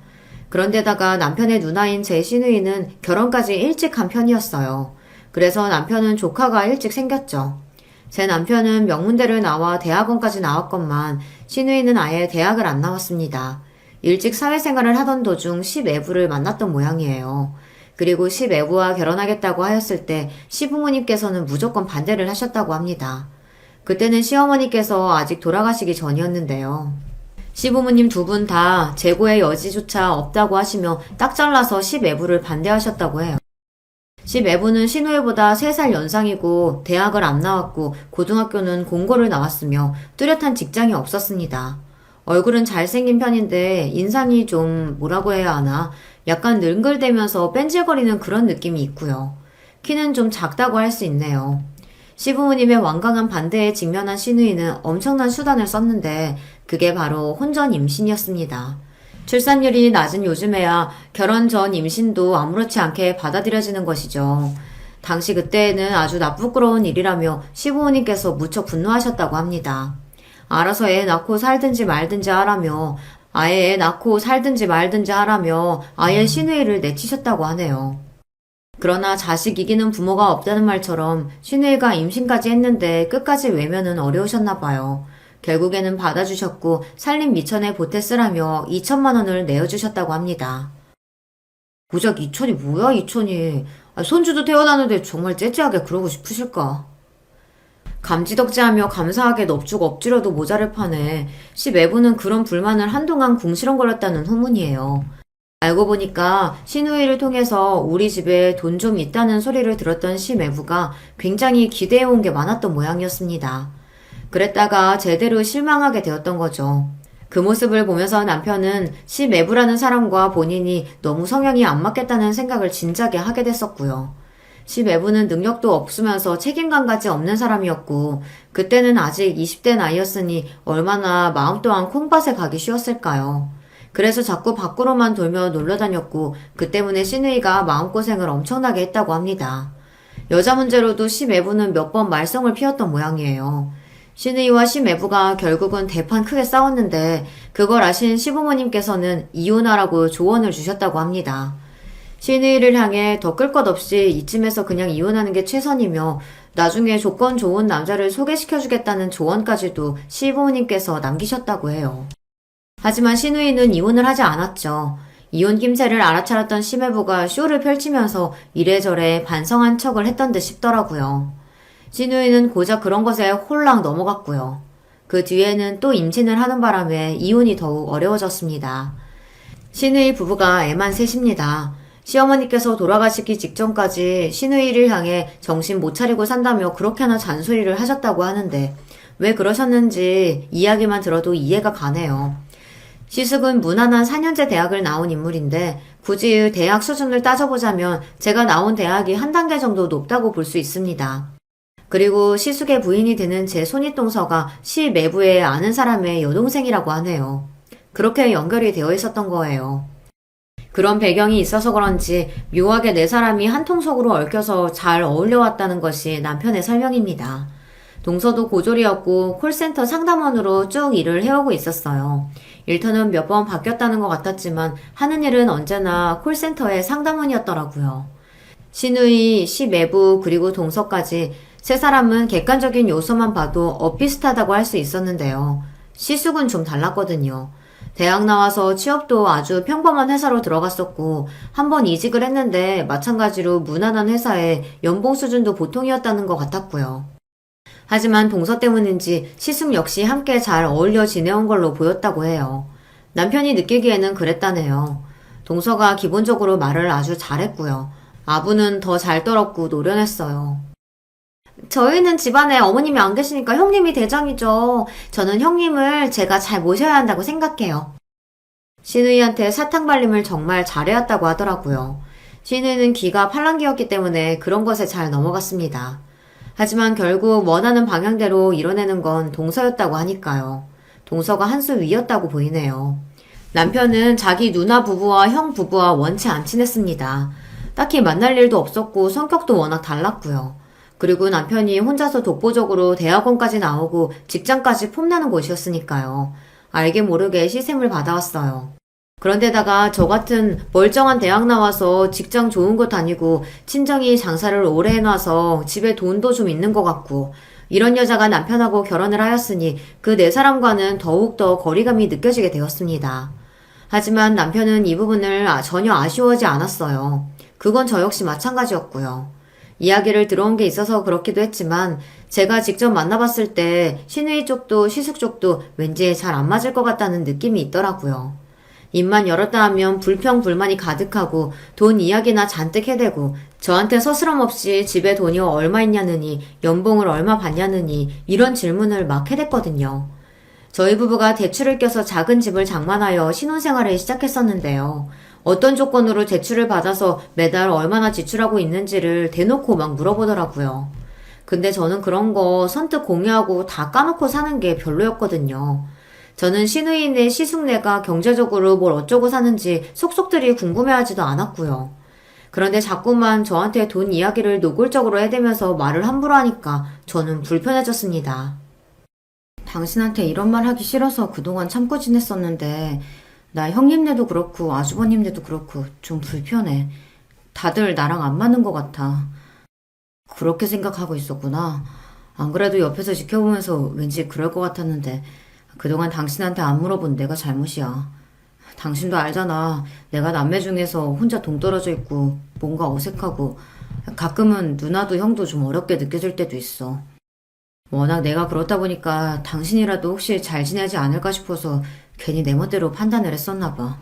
그런데다가 남편의 누나인 제 시누이는 결혼까지 일찍 한 편이었어요. 그래서 남편은 조카가 일찍 생겼죠. 제 남편은 명문대를 나와 대학원까지 나왔건만 시누이는 아예 대학을 안 나왔습니다. 일찍 사회생활을 하던 도중 시애부를 만났던 모양이에요. 그리고 시애부와 결혼하겠다고 하였을 때 시부모님께서는 무조건 반대를 하셨다고 합니다. 그때는 시어머니께서 아직 돌아가시기 전이었는데요. 시부모님 두 분 다 재고의 여지조차 없다고 하시며 딱 잘라서 시애부를 반대하셨다고 해요. 시애부는 시누이보다 3살 연상이고 대학을 안 나왔고 고등학교는 공고를 나왔으며 뚜렷한 직장이 없었습니다. 얼굴은 잘생긴 편인데 인상이 좀 뭐라고 해야 하나 약간 능글대면서 뺀질거리는 그런 느낌이 있고요. 키는 좀 작다고 할 수 있네요. 시부모님의 완강한 반대에 직면한 시누이는 엄청난 수단을 썼는데 그게 바로 혼전 임신이었습니다. 출산율이 낮은 요즘에야 결혼 전 임신도 아무렇지 않게 받아들여지는 것이죠. 당시 그때에는 아주 나쁘끄러운 일이라며 시부모님께서 무척 분노하셨다고 합니다. 알아서 애 낳고 살든지 말든지 하라며 아예 애 낳고 살든지 말든지 하라며 아예 시누이를 내치셨다고 하네요. 그러나 자식 이기는 부모가 없다는 말처럼 시누이가 임신까지 했는데 끝까지 외면은 어려우셨나 봐요. 결국에는 받아주셨고 살림 미천에 보태 쓰라며 2천만 원을 내어주셨다고 합니다. 고작 2천이 뭐야 2천이. 손주도 태어나는데 정말 째째하게 그러고 싶으실까? 감지덕지하며 감사하게 넙죽 엎드려도 모자를 파네. 시애부는 그런 불만을 한동안 궁시렁거렸다는 후문이에요. 알고 보니까 시누이를 통해서 우리 집에 돈 좀 있다는 소리를 들었던 시애부가 굉장히 기대해온 게 많았던 모양이었습니다. 그랬다가 제대로 실망하게 되었던 거죠. 그 모습을 보면서 남편은 시애부라는 사람과 본인이 너무 성향이 안 맞겠다는 생각을 진작에 하게 됐었고요. 시애부는 능력도 없으면서 책임감까지 없는 사람이었고 그때는 아직 20대 나이였으니 얼마나 마음 또한 콩밭에 가기 쉬웠을까요. 그래서 자꾸 밖으로만 돌며 놀러다녔고 그 때문에 시누이가 마음고생을 엄청나게 했다고 합니다. 여자 문제로도 시애부는 몇 번 말썽을 피웠던 모양이에요. 시누이와 시애부가 결국은 대판 크게 싸웠는데 그걸 아신 시부모님께서는 이혼하라고 조언을 주셨다고 합니다. 시누이를 향해 더 끌 것 없이 이쯤에서 그냥 이혼하는 게 최선이며 나중에 조건 좋은 남자를 소개시켜주겠다는 조언까지도 시부모님께서 남기셨다고 해요. 하지만 시누이는 이혼을 하지 않았죠. 이혼 낌새를 알아차렸던 시애부가 쇼를 펼치면서 이래저래 반성한 척을 했던 듯 싶더라고요. 시누이는 고작 그런 것에 홀랑 넘어갔고요. 그 뒤에는 또 임신을 하는 바람에 이혼이 더욱 어려워졌습니다. 시누이 부부가 애만 셋입니다. 시어머니께서 돌아가시기 직전까지 시누이를 향해 정신 못 차리고 산다며 그렇게나 잔소리를 하셨다고 하는데 왜 그러셨는지 이야기만 들어도 이해가 가네요. 시숙은 무난한 4년제 대학을 나온 인물인데 굳이 대학 수준을 따져보자면 제가 나온 대학이 한 단계 정도 높다고 볼 수 있습니다. 그리고 시숙의 부인이 되는 제 손윗동서가 시애부의 아는 사람의 여동생이라고 하네요. 그렇게 연결이 되어 있었던 거예요. 그런 배경이 있어서 그런지 묘하게 네 사람이 한 통속으로 얽혀서 잘 어울려왔다는 것이 남편의 설명입니다. 동서도 고졸이었고 콜센터 상담원으로 쭉 일을 해오고 있었어요. 일터는 몇 번 바뀌었다는 것 같았지만 하는 일은 언제나 콜센터의 상담원이었더라고요. 시누이, 시애부 그리고 동서까지 세 사람은 객관적인 요소만 봐도 엇비슷하다고 할 수 있었는데요. 시숙은 좀 달랐거든요. 대학 나와서 취업도 아주 평범한 회사로 들어갔었고 한번 이직을 했는데 마찬가지로 무난한 회사에 연봉 수준도 보통이었다는 것 같았고요. 하지만 동서 때문인지 시숙 역시 함께 잘 어울려 지내온 걸로 보였다고 해요. 남편이 느끼기에는 그랬다네요. 동서가 기본적으로 말을 아주 잘했고요. 아부는 더 잘 떨었고 노련했어요. 저희는 집안에 어머님이 안 계시니까 형님이 대장이죠. 저는 형님을 제가 잘 모셔야 한다고 생각해요. 신우이한테 사탕 발림을 정말 잘해왔다고 하더라고요. 신우이는 귀가 팔랑귀였기 때문에 그런 것에 잘 넘어갔습니다. 하지만 결국 원하는 방향대로 이뤄내는 건 동서였다고 하니까요. 동서가 한 수 위였다고 보이네요. 남편은 자기 누나 부부와 형 부부와 원치 안 친했습니다. 딱히 만날 일도 없었고 성격도 워낙 달랐고요. 그리고 남편이 혼자서 독보적으로 대학원까지 나오고 직장까지 폼나는 곳이었으니까요. 알게 모르게 시샘을 받아왔어요. 그런데다가 저 같은 멀쩡한 대학 나와서 직장 좋은 곳 다니고 친정이 장사를 오래 해놔서 집에 돈도 좀 있는 것 같고 이런 여자가 남편하고 결혼을 하였으니 그 네 사람과는 더욱더 거리감이 느껴지게 되었습니다. 하지만 남편은 이 부분을 전혀 아쉬워하지 않았어요. 그건 저 역시 마찬가지였고요. 이야기를 들어온 게 있어서 그렇기도 했지만 제가 직접 만나봤을 때 신우이 쪽도 시숙 쪽도 왠지 잘 안 맞을 것 같다는 느낌이 있더라고요. 입만 열었다 하면 불평불만이 가득하고 돈 이야기나 잔뜩 해대고 저한테 서스럼 없이 집에 돈이 얼마 있냐느니 연봉을 얼마 받냐느니 이런 질문을 막 해댔거든요. 저희 부부가 대출을 껴서 작은 집을 장만하여 신혼생활을 시작했었는데요. 어떤 조건으로 대출을 받아서 매달 얼마나 지출하고 있는지를 대놓고 막 물어보더라고요. 근데 저는 그런 거 선뜻 공유하고 다 까놓고 사는 게 별로였거든요. 저는 시누이네 시숙네가 경제적으로 뭘 어쩌고 사는지 속속들이 궁금해하지도 않았고요. 그런데 자꾸만 저한테 돈 이야기를 노골적으로 해대면서 말을 함부로 하니까 저는 불편해졌습니다. 당신한테 이런 말 하기 싫어서 그동안 참고 지냈었는데 나 형님네도 그렇고 아주버님네도 그렇고 좀 불편해. 다들 나랑 안 맞는 것 같아. 그렇게 생각하고 있었구나. 안 그래도 옆에서 지켜보면서 왠지 그럴 것 같았는데 그동안 당신한테 안 물어본 내가 잘못이야. 당신도 알잖아. 내가 남매 중에서 혼자 동떨어져 있고 뭔가 어색하고 가끔은 누나도 형도 좀 어렵게 느껴질 때도 있어. 워낙 내가 그렇다 보니까 당신이라도 혹시 잘 지내지 않을까 싶어서 괜히 내 멋대로 판단을 했었나 봐.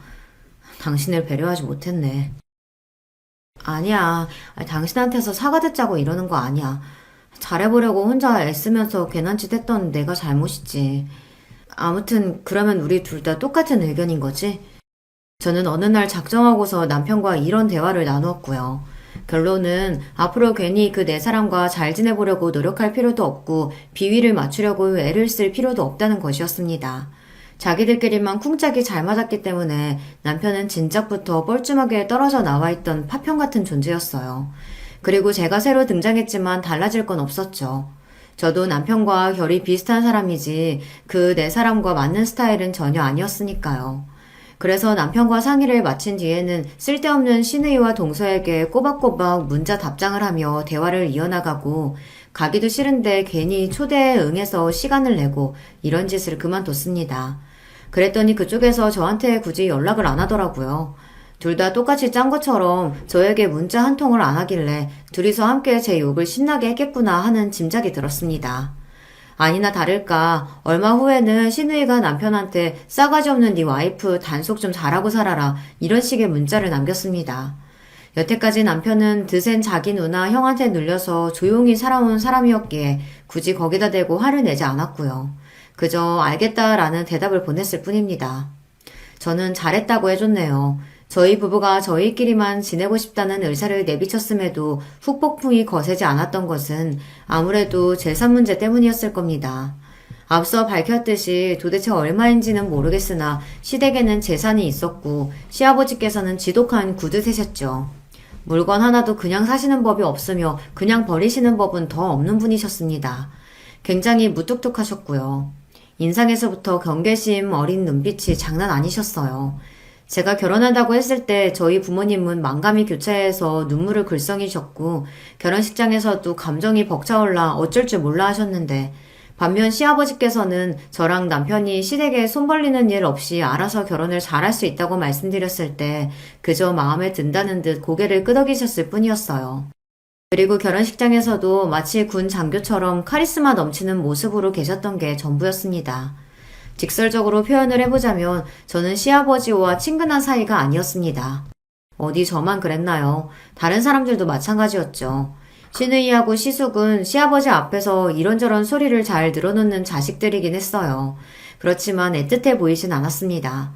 당신을 배려하지 못했네. 아니야. 당신한테서 사과 듣자고 이러는 거 아니야. 잘해보려고 혼자 애쓰면서 괜한 짓 했던 내가 잘못이지. 아무튼 그러면 우리 둘 다 똑같은 의견인 거지? 저는 어느 날 작정하고서 남편과 이런 대화를 나누었고요. 결론은 앞으로 괜히 그 네 사람과 잘 지내보려고 노력할 필요도 없고 비위를 맞추려고 애를 쓸 필요도 없다는 것이었습니다. 자기들끼리만 쿵짝이 잘 맞았기 때문에 남편은 진작부터 뻘쭘하게 떨어져 나와 있던 파편 같은 존재였어요. 그리고 제가 새로 등장했지만 달라질 건 없었죠. 저도 남편과 결이 비슷한 사람이지 그 네 사람과 맞는 스타일은 전혀 아니었으니까요. 그래서 남편과 상의를 마친 뒤에는 쓸데없는 신우이와 동서에게 꼬박꼬박 문자 답장을 하며 대화를 이어나가고 가기도 싫은데 괜히 초대에 응해서 시간을 내고 이런 짓을 그만뒀습니다. 그랬더니 그쪽에서 저한테 굳이 연락을 안 하더라고요. 둘 다 똑같이 짠 것처럼 저에게 문자 한 통을 안 하길래 둘이서 함께 제 욕을 신나게 했겠구나 하는 짐작이 들었습니다. 아니나 다를까 얼마 후에는 신우이가 남편한테 싸가지 없는 네 와이프 단속 좀 잘하고 살아라 이런 식의 문자를 남겼습니다. 여태까지 남편은 드센 자기 누나 형한테 눌려서 조용히 살아온 사람이었기에 굳이 거기다 대고 화를 내지 않았고요. 그저 알겠다라는 대답을 보냈을 뿐입니다. 저는 잘했다고 해줬네요. 저희 부부가 저희끼리만 지내고 싶다는 의사를 내비쳤음에도 후폭풍이 거세지 않았던 것은 아무래도 재산 문제 때문이었을 겁니다. 앞서 밝혔듯이 도대체 얼마인지는 모르겠으나 시댁에는 재산이 있었고 시아버지께서는 지독한 구두세셨죠. 물건 하나도 그냥 사시는 법이 없으며 그냥 버리시는 법은 더 없는 분이셨습니다. 굉장히 무뚝뚝하셨고요. 인상에서부터 경계심 어린 눈빛이 장난 아니셨어요. 제가 결혼한다고 했을 때 저희 부모님은 만감이 교차해서 눈물을 글썽이셨고 결혼식장에서도 감정이 벅차올라 어쩔 줄 몰라 하셨는데 반면 시아버지께서는 저랑 남편이 시댁에 손 벌리는 일 없이 알아서 결혼을 잘할 수 있다고 말씀드렸을 때 그저 마음에 든다는 듯 고개를 끄덕이셨을 뿐이었어요. 그리고 결혼식장에서도 마치 군 장교처럼 카리스마 넘치는 모습으로 계셨던 게 전부였습니다. 직설적으로 표현을 해보자면 저는 시아버지와 친근한 사이가 아니었습니다. 어디 저만 그랬나요? 다른 사람들도 마찬가지였죠. 신우이하고 시숙은 시아버지 앞에서 이런저런 소리를 잘 늘어놓는 자식들이긴 했어요. 그렇지만 애틋해 보이진 않았습니다.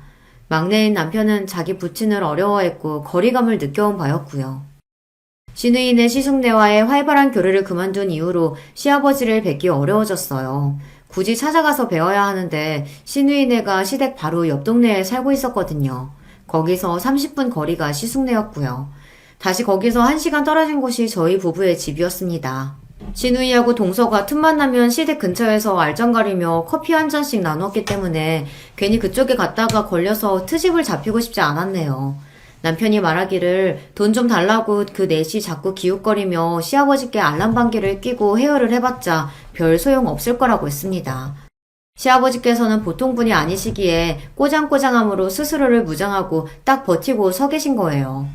막내인 남편은 자기 부친을 어려워했고 거리감을 느껴온 바였고요. 신우이는 시숙네와의 활발한 교류를 그만둔 이후로 시아버지를 뵙기 어려워졌어요. 굳이 찾아가서 배워야 하는데 신우이네가 시댁 바로 옆 동네에 살고 있었거든요. 거기서 30분 거리가 시숙네였고요. 다시 거기서 1시간 떨어진 곳이 저희 부부의 집이었습니다. 신우이하고 동서가 틈만 나면 시댁 근처에서 알짱거리며 커피 한 잔씩 나눴기 때문에 괜히 그쪽에 갔다가 걸려서 트집을 잡히고 싶지 않았네요. 남편이 말하기를 돈 좀 달라고 그 넷이 자꾸 기웃거리며 시아버지께 알람방귀를 끼고 헤어를 해봤자 별 소용 없을 거라고 했습니다. 시아버지께서는 보통 분이 아니시기에 꼬장꼬장함으로 스스로를 무장하고 딱 버티고 서 계신 거예요.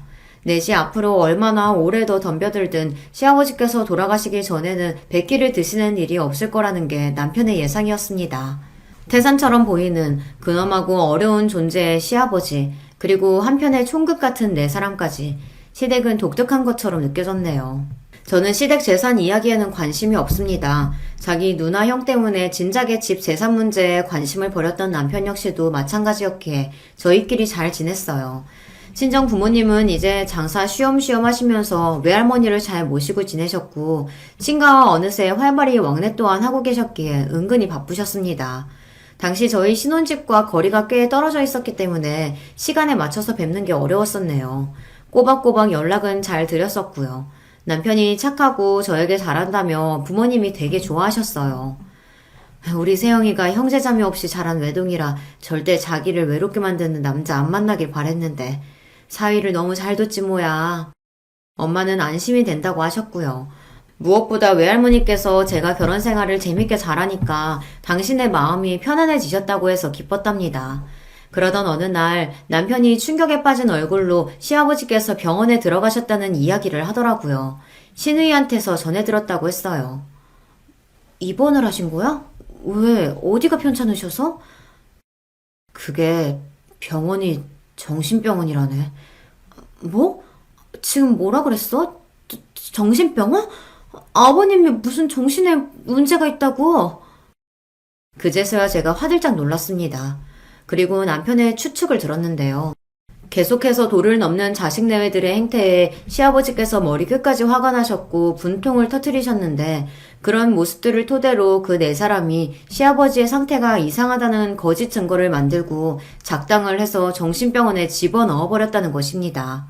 넷이 앞으로 얼마나 오래 더 덤벼들든 시아버지께서 돌아가시기 전에는 백기를 드시는 일이 없을 거라는 게 남편의 예상이었습니다. 태산처럼 보이는 근엄하고 어려운 존재의 시아버지, 그리고 한편의 총극 같은 네 사람까지 시댁은 독특한 것처럼 느껴졌네요. 저는 시댁 재산 이야기에는 관심이 없습니다. 자기 누나 형 때문에 진작에 집 재산 문제에 관심을 버렸던 남편 역시도 마찬가지였기에 저희끼리 잘 지냈어요. 친정 부모님은 이제 장사 쉬엄쉬엄 하시면서 외할머니를 잘 모시고 지내셨고 친가와 어느새 활발히 왕래 또한 하고 계셨기에 은근히 바쁘셨습니다. 당시 저희 신혼집과 거리가 꽤 떨어져 있었기 때문에 시간에 맞춰서 뵙는 게 어려웠었네요. 꼬박꼬박 연락은 잘 드렸었고요. 남편이 착하고 저에게 잘한다며 부모님이 되게 좋아하셨어요. 우리 세영이가 형제자매 없이 자란 외동이라 절대 자기를 외롭게 만드는 남자 안 만나길 바랬는데 사위를 너무 잘 뒀지 뭐야. 엄마는 안심이 된다고 하셨고요. 무엇보다 외할머니께서 제가 결혼 생활을 재밌게 잘하니까 당신의 마음이 편안해지셨다고 해서 기뻤답니다. 그러던 어느 날 남편이 충격에 빠진 얼굴로 시아버지께서 병원에 들어가셨다는 이야기를 하더라고요. 신우이한테서 전해 들었다고 했어요. 입원을 하신 거야? 왜? 어디가 편찮으셔서? 그게 병원이 정신병원이라네. 뭐? 지금 뭐라 그랬어? 정신병원? 아버님이 무슨 정신에 문제가 있다고? 그제서야 제가 화들짝 놀랐습니다. 그리고 남편의 추측을 들었는데요. 계속해서 도를 넘는 자식 내외들의 행태에 시아버지께서 머리 끝까지 화가 나셨고 분통을 터뜨리셨는데 그런 모습들을 토대로 그 네 사람이 시아버지의 상태가 이상하다는 거짓 증거를 만들고 작당을 해서 정신병원에 집어넣어버렸다는 것입니다.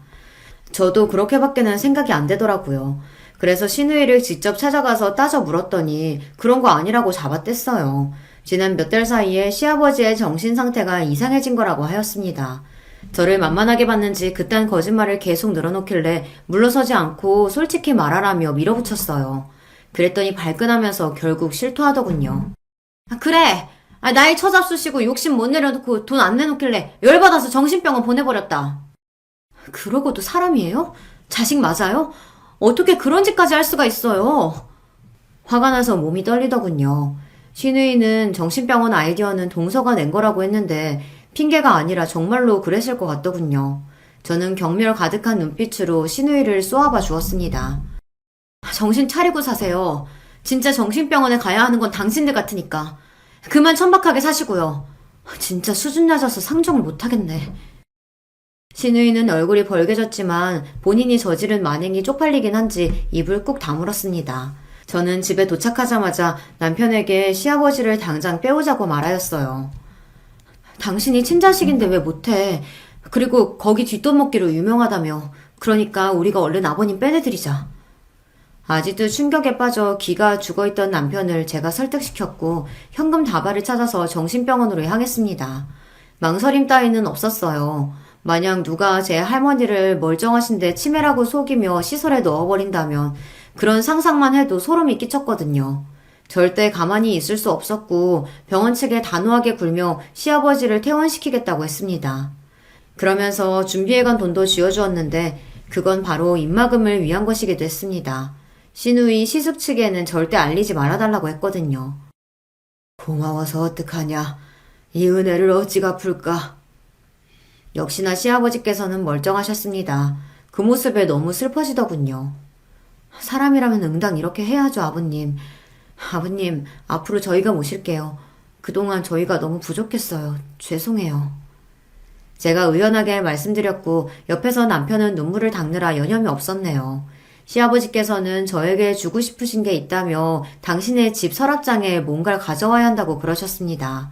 저도 그렇게밖에는 생각이 안 되더라고요. 그래서 신우이를 직접 찾아가서 따져 물었더니 그런 거 아니라고 잡아뗐어요. 지난 몇 달 사이에 시아버지의 정신 상태가 이상해진 거라고 하였습니다. 저를 만만하게 봤는지 그딴 거짓말을 계속 늘어놓길래 물러서지 않고 솔직히 말하라며 밀어붙였어요. 그랬더니 발끈하면서 결국 실토하더군요. 그래! 나이 처잡수시고 욕심 못 내려놓고 돈 안 내놓길래 열받아서 정신병원 보내버렸다. 그러고도 사람이에요? 자식 맞아요? 어떻게 그런 짓까지 할 수가 있어요? 화가 나서 몸이 떨리더군요. 신우이는 정신병원 아이디어는 동서가 낸 거라고 했는데 핑계가 아니라 정말로 그랬을 것 같더군요. 저는 경멸 가득한 눈빛으로 신우이를 쏘아봐 주었습니다. 정신 차리고 사세요. 진짜 정신병원에 가야 하는 건 당신들 같으니까. 그만 천박하게 사시고요. 진짜 수준 낮아서 상종을 못하겠네. 신우이는 얼굴이 벌개졌지만 본인이 저지른 만행이 쪽팔리긴 한지 입을 꾹 다물었습니다. 저는 집에 도착하자마자 남편에게 시아버지를 당장 빼오자고 말하였어요. 당신이 친자식인데 왜 못해? 그리고 거기 뒷돈 먹기로 유명하다며. 그러니까 우리가 얼른 아버님 빼내드리자. 아직도 충격에 빠져 기가 죽어있던 남편을 제가 설득시켰고 현금 다발을 찾아서 정신병원으로 향했습니다. 망설임 따위는 없었어요. 만약 누가 제 할머니를 멀쩡하신데 치매라고 속이며 시설에 넣어버린다면 그런 상상만 해도 소름이 끼쳤거든요. 절대 가만히 있을 수 없었고 병원 측에 단호하게 굴며 시아버지를 퇴원시키겠다고 했습니다. 그러면서 준비해간 돈도 쥐어주었는데 그건 바로 입막음을 위한 것이기도 했습니다. 신우이 시숙 측에는 절대 알리지 말아달라고 했거든요. 고마워서 어떡하냐. 이 은혜를 어찌 갚을까? 역시나 시아버지께서는 멀쩡하셨습니다. 그 모습에 너무 슬퍼지더군요. 사람이라면 응당 이렇게 해야죠, 아버님. 아버님, 앞으로 저희가 모실게요. 그동안 저희가 너무 부족했어요. 죄송해요. 제가 의연하게 말씀드렸고 옆에서 남편은 눈물을 닦느라 여념이 없었네요. 시아버지께서는 저에게 주고 싶으신 게 있다며 당신의 집 서랍장에 뭔가를 가져와야 한다고 그러셨습니다.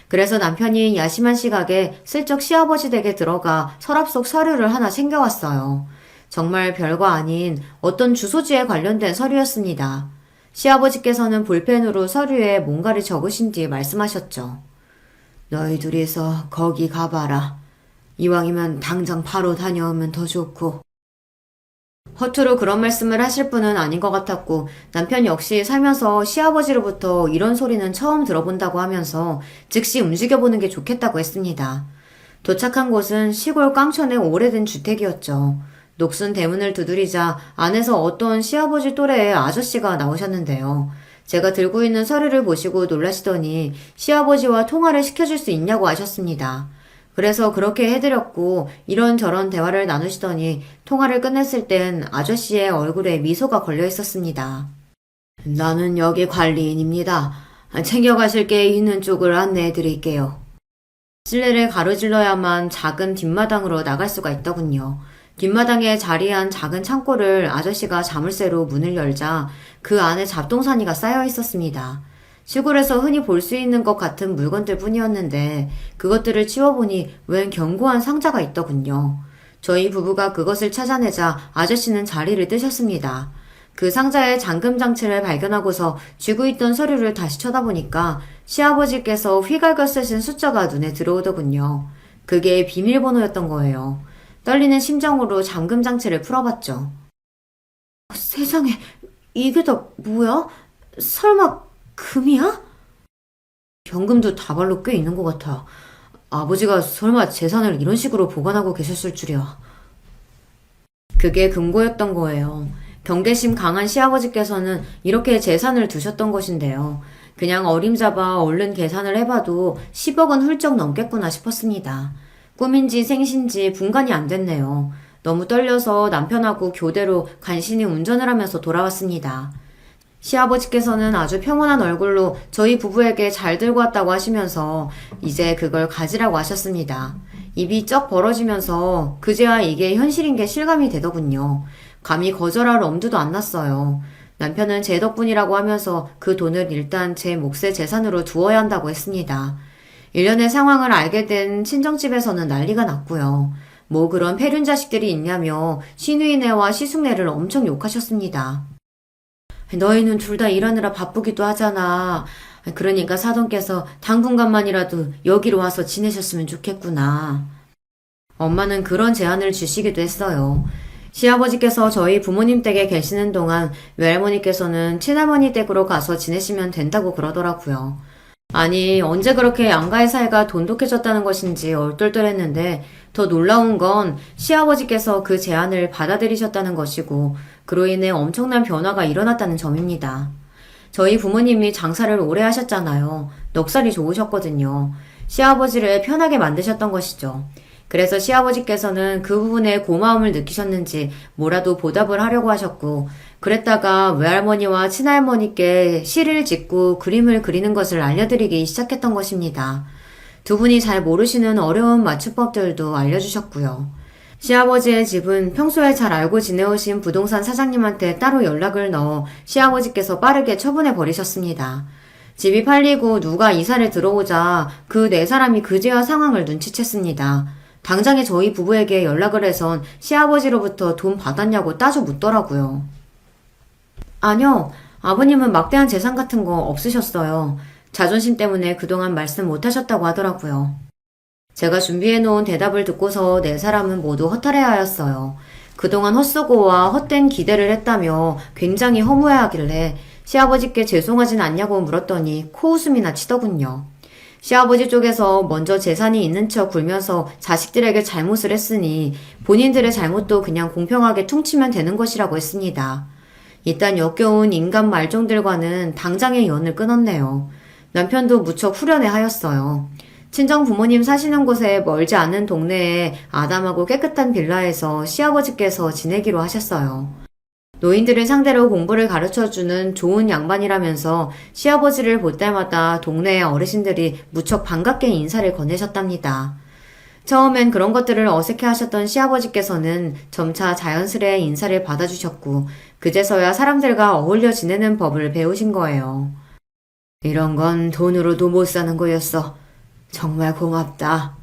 그래서 남편이 야심한 시각에 슬쩍 시아버지 댁에 들어가 서랍 속 서류를 하나 챙겨왔어요. 정말 별거 아닌 어떤 주소지에 관련된 서류였습니다. 시아버지께서는 볼펜으로 서류에 뭔가를 적으신 뒤 말씀하셨죠. 너희 둘이서 거기 가봐라. 이왕이면 당장 바로 다녀오면 더 좋고. 허투루 그런 말씀을 하실 분은 아닌 것 같았고 남편 역시 살면서 시아버지로부터 이런 소리는 처음 들어본다고 하면서 즉시 움직여보는 게 좋겠다고 했습니다. 도착한 곳은 시골 깡촌의 오래된 주택이었죠. 녹슨 대문을 두드리자 안에서 어떤 시아버지 또래의 아저씨가 나오셨는데요. 제가 들고 있는 서류를 보시고 놀라시더니 시아버지와 통화를 시켜줄 수 있냐고 하셨습니다. 그래서 그렇게 해드렸고 이런저런 대화를 나누시더니 통화를 끝냈을 땐 아저씨의 얼굴에 미소가 걸려 있었습니다. 나는 여기 관리인입니다. 챙겨가실 게 있는 쪽을 안내해 드릴게요. 실내를 가로질러야만 작은 뒷마당으로 나갈 수가 있더군요. 뒷마당에 자리한 작은 창고를 아저씨가 자물쇠로 문을 열자 그 안에 잡동사니가 쌓여 있었습니다. 시골에서 흔히 볼 수 있는 것 같은 물건들 뿐이었는데 그것들을 치워보니 웬 견고한 상자가 있더군요. 저희 부부가 그것을 찾아내자 아저씨는 자리를 뜨셨습니다. 그 상자의 잠금 장치를 발견하고서 쥐고 있던 서류를 다시 쳐다보니까 시아버지께서 휘갈겨 쓰신 숫자가 눈에 들어오더군요. 그게 비밀번호였던 거예요. 떨리는 심정으로 잠금 장치를 풀어봤죠. 세상에, 이게 다 뭐야? 설마 금이야? 현금도 다발로 꽤 있는 것 같아. 아버지가 설마 재산을 이런 식으로 보관하고 계셨을 줄이야. 그게 금고였던 거예요. 경계심 강한 시아버지께서는 이렇게 재산을 두셨던 것인데요. 그냥 어림잡아 얼른 계산을 해봐도 10억은 훌쩍 넘겠구나 싶었습니다. 꿈인지 생신지 분간이 안 됐네요. 너무 떨려서 남편하고 교대로 간신히 운전을 하면서 돌아왔습니다. 시아버지께서는 아주 평온한 얼굴로 저희 부부에게 잘 들고 왔다고 하시면서 이제 그걸 가지라고 하셨습니다. 입이 쩍 벌어지면서 그제야 이게 현실인 게 실감이 되더군요. 감히 거절할 엄두도 안 났어요. 남편은 제 덕분이라고 하면서 그 돈을 일단 제 몫의 재산으로 두어야 한다고 했습니다. 일련의 상황을 알게 된 친정집에서는 난리가 났고요. 뭐 그런 폐륜 자식들이 있냐며 시누이네와 시숙네를 엄청 욕하셨습니다. 너희는 둘 다 일하느라 바쁘기도 하잖아. 그러니까 사돈께서 당분간만이라도 여기로 와서 지내셨으면 좋겠구나. 엄마는 그런 제안을 주시기도 했어요. 시아버지께서 저희 부모님 댁에 계시는 동안 외할머니께서는 친할머니 댁으로 가서 지내시면 된다고 그러더라고요. 아니, 언제 그렇게 양가의 사이가 돈독해졌다는 것인지 얼떨떨했는데 더 놀라운 건 시아버지께서 그 제안을 받아들이셨다는 것이고 그로 인해 엄청난 변화가 일어났다는 점입니다. 저희 부모님이 장사를 오래 하셨잖아요. 넉살이 좋으셨거든요. 시아버지를 편하게 만드셨던 것이죠. 그래서 시아버지께서는 그 부분에 고마움을 느끼셨는지 뭐라도 보답을 하려고 하셨고 그랬다가 외할머니와 친할머니께 시를 짓고 그림을 그리는 것을 알려드리기 시작했던 것입니다. 두 분이 잘 모르시는 어려운 맞춤법들도 알려주셨고요. 시아버지의 집은 평소에 잘 알고 지내오신 부동산 사장님한테 따로 연락을 넣어 시아버지께서 빠르게 처분해 버리셨습니다. 집이 팔리고 누가 이사를 들어오자 그 네 사람이 그제야 상황을 눈치챘습니다. 당장에 저희 부부에게 연락을 해선 시아버지로부터 돈 받았냐고 따져 묻더라고요. 아니요. 아버님은 막대한 재산 같은 거 없으셨어요. 자존심 때문에 그동안 말씀 못하셨다고 하더라고요. 제가 준비해놓은 대답을 듣고서 네 사람은 모두 허탈해하였어요. 그동안 헛수고와 헛된 기대를 했다며 굉장히 허무해하길래 시아버지께 죄송하진 않냐고 물었더니 코웃음이나 치더군요. 시아버지 쪽에서 먼저 재산이 있는 척 굴면서 자식들에게 잘못을 했으니 본인들의 잘못도 그냥 공평하게 퉁치면 되는 것이라고 했습니다. 일단 역겨운 인간 말종들과는 당장의 연을 끊었네요. 남편도 무척 후련해 하였어요. 친정 부모님 사시는 곳에 멀지 않은 동네에 아담하고 깨끗한 빌라에서 시아버지께서 지내기로 하셨어요. 노인들을 상대로 공부를 가르쳐주는 좋은 양반이라면서 시아버지를 볼 때마다 동네의 어르신들이 무척 반갑게 인사를 건네셨답니다. 처음엔 그런 것들을 어색해 하셨던 시아버지께서는 점차 자연스레 인사를 받아주셨고, 그제서야 사람들과 어울려 지내는 법을 배우신 거예요. 이런 건 돈으로도 못 사는 거였어. 정말 고맙다.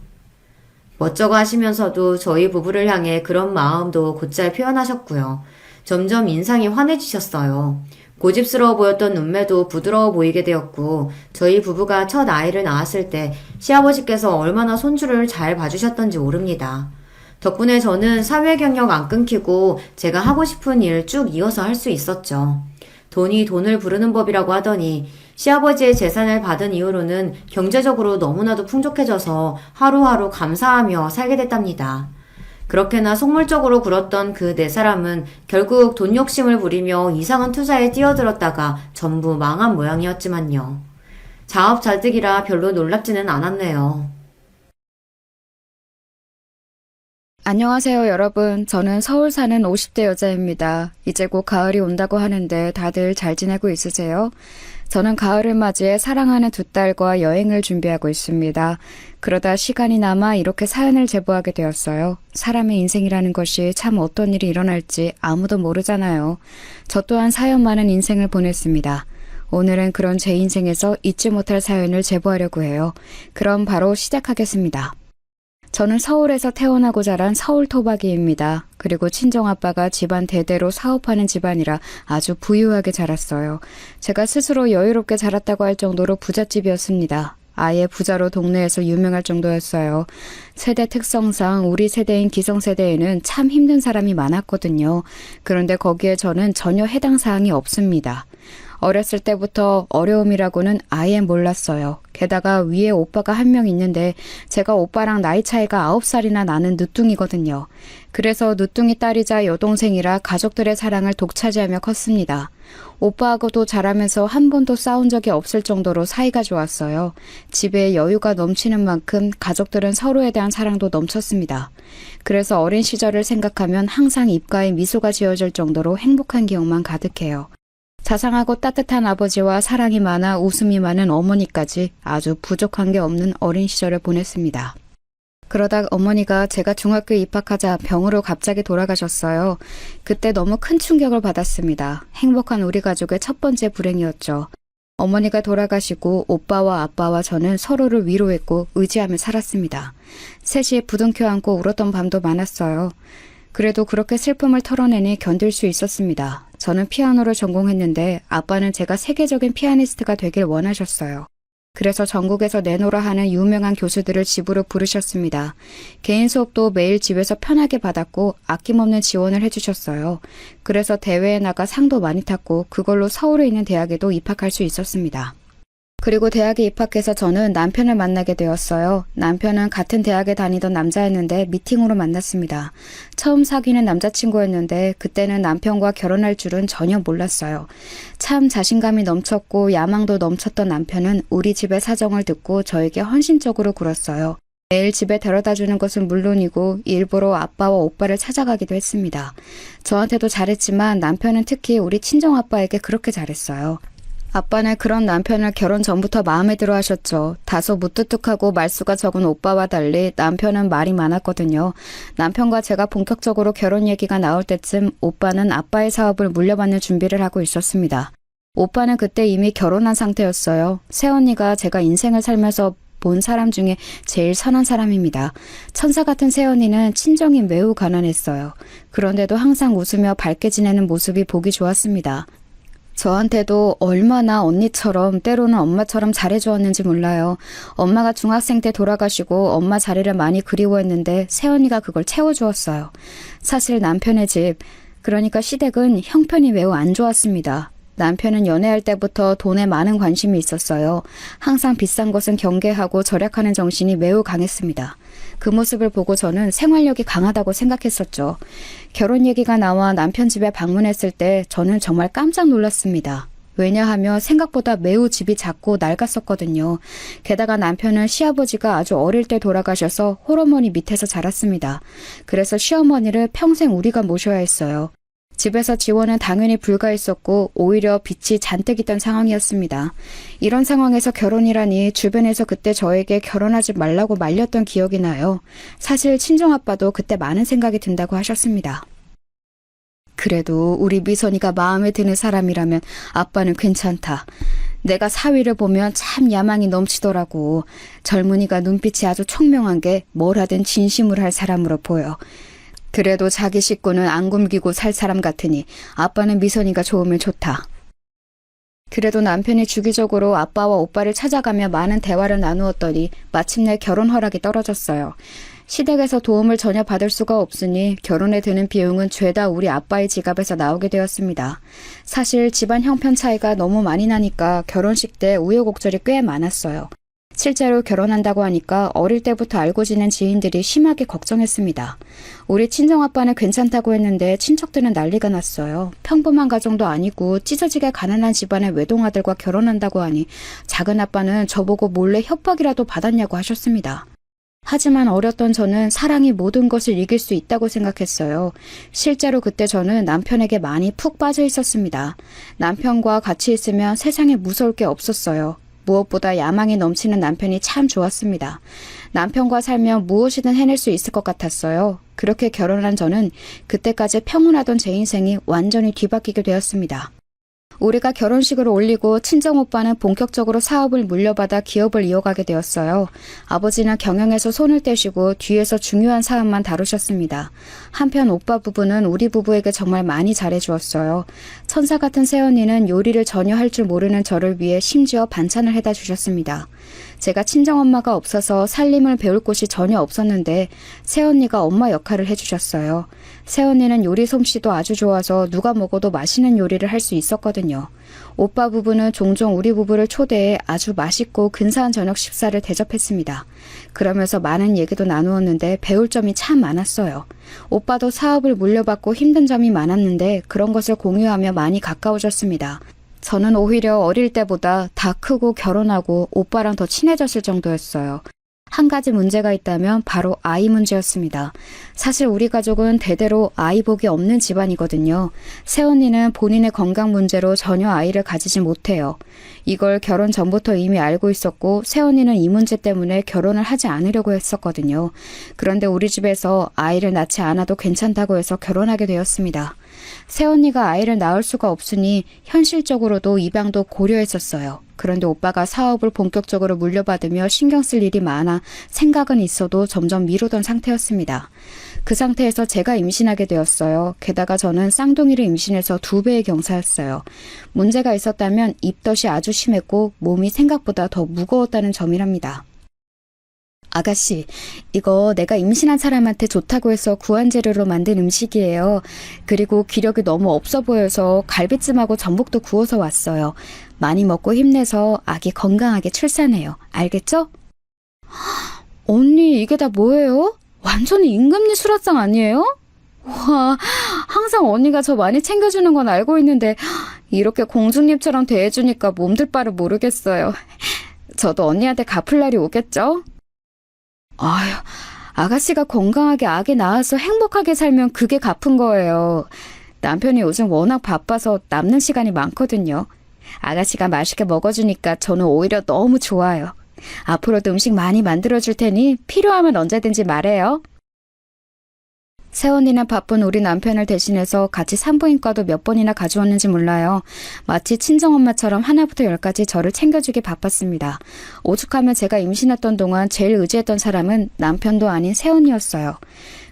멋쩍어 하시면서도 저희 부부를 향해 그런 마음도 곧잘 표현하셨고요. 점점 인상이 환해지셨어요. 고집스러워 보였던 눈매도 부드러워 보이게 되었고, 저희 부부가 첫 아이를 낳았을 때 시아버지께서 얼마나 손주를 잘 봐주셨던지 모릅니다. 덕분에 저는 사회 경력 안 끊기고 제가 하고 싶은 일 쭉 이어서 할 수 있었죠. 돈이 돈을 부르는 법이라고 하더니 시아버지의 재산을 받은 이후로는 경제적으로 너무나도 풍족해져서 하루하루 감사하며 살게 됐답니다. 그렇게나 속물적으로 굴었던 그 네 사람은 결국 돈 욕심을 부리며 이상한 투자에 뛰어들었다가 전부 망한 모양이었지만요. 자업자득이라 별로 놀랍지는 않았네요. 안녕하세요, 여러분. 저는 서울 사는 50대 여자입니다. 이제 곧 가을이 온다고 하는데 다들 잘 지내고 있으세요? 저는 가을을 맞이해 사랑하는 두 딸과 여행을 준비하고 있습니다. 그러다 시간이 남아 이렇게 사연을 제보하게 되었어요. 사람의 인생이라는 것이 참 어떤 일이 일어날지 아무도 모르잖아요. 저 또한 사연 많은 인생을 보냈습니다. 오늘은 그런 제 인생에서 잊지 못할 사연을 제보하려고 해요. 그럼 바로 시작하겠습니다. 저는 서울에서 태어나고 자란 서울 토박이입니다. 그리고 친정아빠가 집안 대대로 사업하는 집안이라 아주 부유하게 자랐어요. 제가 스스로 여유롭게 자랐다고 할 정도로 부잣집이었습니다. 아예 부자로 동네에서 유명할 정도였어요. 세대 특성상 우리 세대인 기성세대에는 참 힘든 사람이 많았거든요. 그런데 거기에 저는 전혀 해당 사항이 없습니다. 어렸을 때부터 어려움이라고는 아예 몰랐어요. 게다가 위에 오빠가 한 명 있는데 제가 오빠랑 나이 차이가 9살이나 나는 늦둥이거든요. 그래서 늦둥이 딸이자 여동생이라 가족들의 사랑을 독차지하며 컸습니다. 오빠하고도 자라면서 한 번도 싸운 적이 없을 정도로 사이가 좋았어요. 집에 여유가 넘치는 만큼 가족들은 서로에 대한 사랑도 넘쳤습니다. 그래서 어린 시절을 생각하면 항상 입가에 미소가 지어질 정도로 행복한 기억만 가득해요. 자상하고 따뜻한 아버지와 사랑이 많아 웃음이 많은 어머니까지 아주 부족한 게 없는 어린 시절을 보냈습니다. 그러다 어머니가 제가 중학교에 입학하자 병으로 갑자기 돌아가셨어요. 그때 너무 큰 충격을 받았습니다. 행복한 우리 가족의 첫 번째 불행이었죠. 어머니가 돌아가시고 오빠와 아빠와 저는 서로를 위로했고 의지하며 살았습니다. 셋이 부둥켜 안고 울었던 밤도 많았어요. 그래도 그렇게 슬픔을 털어내니 견딜 수 있었습니다. 저는 피아노를 전공했는데 아빠는 제가 세계적인 피아니스트가 되길 원하셨어요. 그래서 전국에서 내노라 하는 유명한 교수들을 집으로 부르셨습니다. 개인 수업도 매일 집에서 편하게 받았고 아낌없는 지원을 해주셨어요. 그래서 대회에 나가 상도 많이 탔고 그걸로 서울에 있는 대학에도 입학할 수 있었습니다. 그리고 대학에 입학해서 저는 남편을 만나게 되었어요. 남편은 같은 대학에 다니던 남자였는데 미팅으로 만났습니다. 처음 사귀는 남자친구였는데 그때는 남편과 결혼할 줄은 전혀 몰랐어요. 참 자신감이 넘쳤고 야망도 넘쳤던 남편은 우리 집의 사정을 듣고 저에게 헌신적으로 굴었어요. 매일 집에 데려다주는 것은 물론이고 일부러 아빠와 오빠를 찾아가기도 했습니다. 저한테도 잘했지만 남편은 특히 우리 친정아빠에게 그렇게 잘했어요. 아빠는 그런 남편을 결혼 전부터 마음에 들어 하셨죠. 다소 무뚝뚝하고 말수가 적은 오빠와 달리 남편은 말이 많았거든요. 남편과 제가 본격적으로 결혼 얘기가 나올 때쯤 오빠는 아빠의 사업을 물려받는 준비를 하고 있었습니다. 오빠는 그때 이미 결혼한 상태였어요. 새언니가 제가 인생을 살면서 본 사람 중에 제일 선한 사람입니다. 천사 같은 새언니는 친정이 매우 가난했어요. 그런데도 항상 웃으며 밝게 지내는 모습이 보기 좋았습니다. 저한테도 얼마나 언니처럼 때로는 엄마처럼 잘해주었는지 몰라요. 엄마가 중학생 때 돌아가시고 엄마 자리를 많이 그리워했는데 새언니가 그걸 채워주었어요. 사실 남편의 집, 그러니까 시댁은 형편이 매우 안 좋았습니다. 남편은 연애할 때부터 돈에 많은 관심이 있었어요. 항상 비싼 것은 경계하고 절약하는 정신이 매우 강했습니다. 그 모습을 보고 저는 생활력이 강하다고 생각했었죠. 결혼 얘기가 나와 남편 집에 방문했을 때 저는 정말 깜짝 놀랐습니다. 왜냐하면 생각보다 매우 집이 작고 낡았었거든요. 게다가 남편은 시아버지가 아주 어릴 때 돌아가셔서 홀어머니 밑에서 자랐습니다. 그래서 시어머니를 평생 우리가 모셔야 했어요. 집에서 지원은 당연히 불가했었고 오히려 빚이 잔뜩 있던 상황이었습니다. 이런 상황에서 결혼이라니 주변에서 그때 저에게 결혼하지 말라고 말렸던 기억이 나요. 사실 친정아빠도 그때 많은 생각이 든다고 하셨습니다. 그래도 우리 미선이가 마음에 드는 사람이라면 아빠는 괜찮다. 내가 사위를 보면 참 야망이 넘치더라고. 젊은이가 눈빛이 아주 총명한 게 뭘 하든 진심으로 할 사람으로 보여. 그래도 자기 식구는 안 굶기고 살 사람 같으니 아빠는 미선이가 좋으면 좋다. 그래도 남편이 주기적으로 아빠와 오빠를 찾아가며 많은 대화를 나누었더니 마침내 결혼 허락이 떨어졌어요. 시댁에서 도움을 전혀 받을 수가 없으니 결혼에 드는 비용은 죄다 우리 아빠의 지갑에서 나오게 되었습니다. 사실 집안 형편 차이가 너무 많이 나니까 결혼식 때 우여곡절이 꽤 많았어요. 실제로 결혼한다고 하니까 어릴 때부터 알고 지낸 지인들이 심하게 걱정했습니다. 우리 친정아빠는 괜찮다고 했는데 친척들은 난리가 났어요. 평범한 가정도 아니고 찢어지게 가난한 집안의 외동아들과 결혼한다고 하니 작은 아빠는 저보고 몰래 협박이라도 받았냐고 하셨습니다. 하지만 어렸던 저는 사랑이 모든 것을 이길 수 있다고 생각했어요. 실제로 그때 저는 남편에게 많이 푹 빠져 있었습니다. 남편과 같이 있으면 세상에 무서울 게 없었어요. 무엇보다 야망이 넘치는 남편이 참 좋았습니다. 남편과 살면 무엇이든 해낼 수 있을 것 같았어요. 그렇게 결혼한 저는 그때까지 평온하던 제 인생이 완전히 뒤바뀌게 되었습니다. 우리가 결혼식을 올리고 친정오빠는 본격적으로 사업을 물려받아 기업을 이어가게 되었어요. 아버지는 경영에서 손을 떼시고 뒤에서 중요한 사업만 다루셨습니다. 한편 오빠 부부는 우리 부부에게 정말 많이 잘해주었어요. 천사 같은 새언니는 요리를 전혀 할 줄 모르는 저를 위해 심지어 반찬을 해다 주셨습니다. 제가 친정엄마가 없어서 살림을 배울 곳이 전혀 없었는데 새언니가 엄마 역할을 해주셨어요. 새언니는 요리 솜씨도 아주 좋아서 누가 먹어도 맛있는 요리를 할 수 있었거든요. 오빠 부부는 종종 우리 부부를 초대해 아주 맛있고 근사한 저녁 식사를 대접했습니다. 그러면서 많은 얘기도 나누었는데 배울 점이 참 많았어요. 오빠도 사업을 물려받고 힘든 점이 많았는데 그런 것을 공유하며 많이 가까워졌습니다. 저는 오히려 어릴 때보다 다 크고 결혼하고 오빠랑 더 친해졌을 정도였어요. 한 가지 문제가 있다면 바로 아이 문제였습니다. 사실 우리 가족은 대대로 아이 복이 없는 집안이거든요. 새언니는 본인의 건강 문제로 전혀 아이를 가지지 못해요. 이걸 결혼 전부터 이미 알고 있었고 새언니는 이 문제 때문에 결혼을 하지 않으려고 했었거든요. 그런데 우리 집에서 아이를 낳지 않아도 괜찮다고 해서 결혼하게 되었습니다. 새언니가 아이를 낳을 수가 없으니 현실적으로도 입양도 고려했었어요. 그런데 오빠가 사업을 본격적으로 물려받으며 신경 쓸 일이 많아 생각은 있어도 점점 미루던 상태였습니다. 그 상태에서 제가 임신하게 되었어요. 게다가 저는 쌍둥이를 임신해서 2배의 경사였어요. 문제가 있었다면 입덧이 아주 심했고 몸이 생각보다 더 무거웠다는 점이랍니다. 아가씨, 이거 내가 임신한 사람한테 좋다고 해서 구한 재료로 만든 음식이에요. 그리고 기력이 너무 없어 보여서 갈비찜하고 전복도 구워서 왔어요. 많이 먹고 힘내서 아기 건강하게 출산해요. 알겠죠? 언니, 이게 다 뭐예요? 완전히 임금니 수라상 아니에요? 와, 항상 언니가 저 많이 챙겨주는 건 알고 있는데 이렇게 공주님처럼 대해주니까 몸둘 바를 모르겠어요. 저도 언니한테 갚을 날이 오겠죠? 아휴, 아가씨가 건강하게 아기 낳아서 행복하게 살면 그게 갚은 거예요. 남편이 요즘 워낙 바빠서 남는 시간이 많거든요. 아가씨가 맛있게 먹어주니까 저는 오히려 너무 좋아요. 앞으로도 음식 많이 만들어줄 테니 필요하면 언제든지 말해요. 새언니는 바쁜 우리 남편을 대신해서 같이 산부인과도 몇 번이나 가져왔는지 몰라요. 마치 친정엄마처럼 하나부터 열까지 저를 챙겨주기 바빴습니다. 오죽하면 제가 임신했던 동안 제일 의지했던 사람은 남편도 아닌 새언니였어요.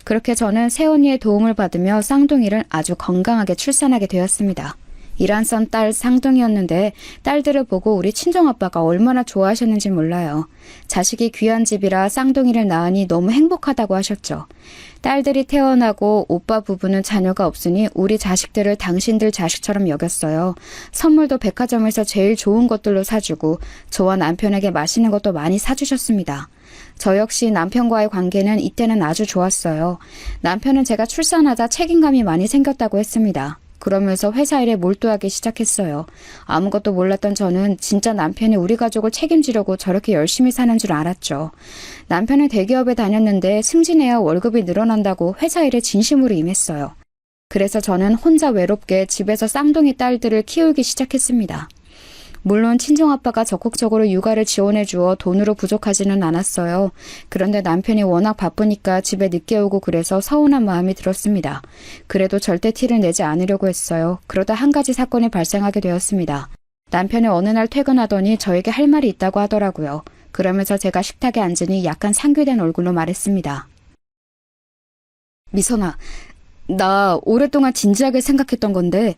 그렇게 저는 새언니의 도움을 받으며 쌍둥이를 아주 건강하게 출산하게 되었습니다. 일한선 딸 쌍둥이였는데 딸들을 보고 우리 친정아빠가 얼마나 좋아하셨는지 몰라요. 자식이 귀한 집이라 쌍둥이를 낳으니 너무 행복하다고 하셨죠. 딸들이 태어나고 오빠 부부는 자녀가 없으니 우리 자식들을 당신들 자식처럼 여겼어요. 선물도 백화점에서 제일 좋은 것들로 사주고 저와 남편에게 맛있는 것도 많이 사주셨습니다. 저 역시 남편과의 관계는 이때는 아주 좋았어요. 남편은 제가 출산하자 책임감이 많이 생겼다고 했습니다. 그러면서 회사 일에 몰두하기 시작했어요. 아무것도 몰랐던 저는 진짜 남편이 우리 가족을 책임지려고 저렇게 열심히 사는 줄 알았죠. 남편은 대기업에 다녔는데 승진해야 월급이 늘어난다고 회사 일에 진심으로 임했어요. 그래서 저는 혼자 외롭게 집에서 쌍둥이 딸들을 키우기 시작했습니다. 물론 친정아빠가 적극적으로 육아를 지원해주어 돈으로 부족하지는 않았어요. 그런데 남편이 워낙 바쁘니까 집에 늦게 오고 그래서 서운한 마음이 들었습니다. 그래도 절대 티를 내지 않으려고 했어요. 그러다 한 가지 사건이 발생하게 되었습니다. 남편이 어느 날 퇴근하더니 저에게 할 말이 있다고 하더라고요. 그러면서 제가 식탁에 앉으니 약간 상괴된 얼굴로 말했습니다. 미선아, 나 오랫동안 진지하게 생각했던 건데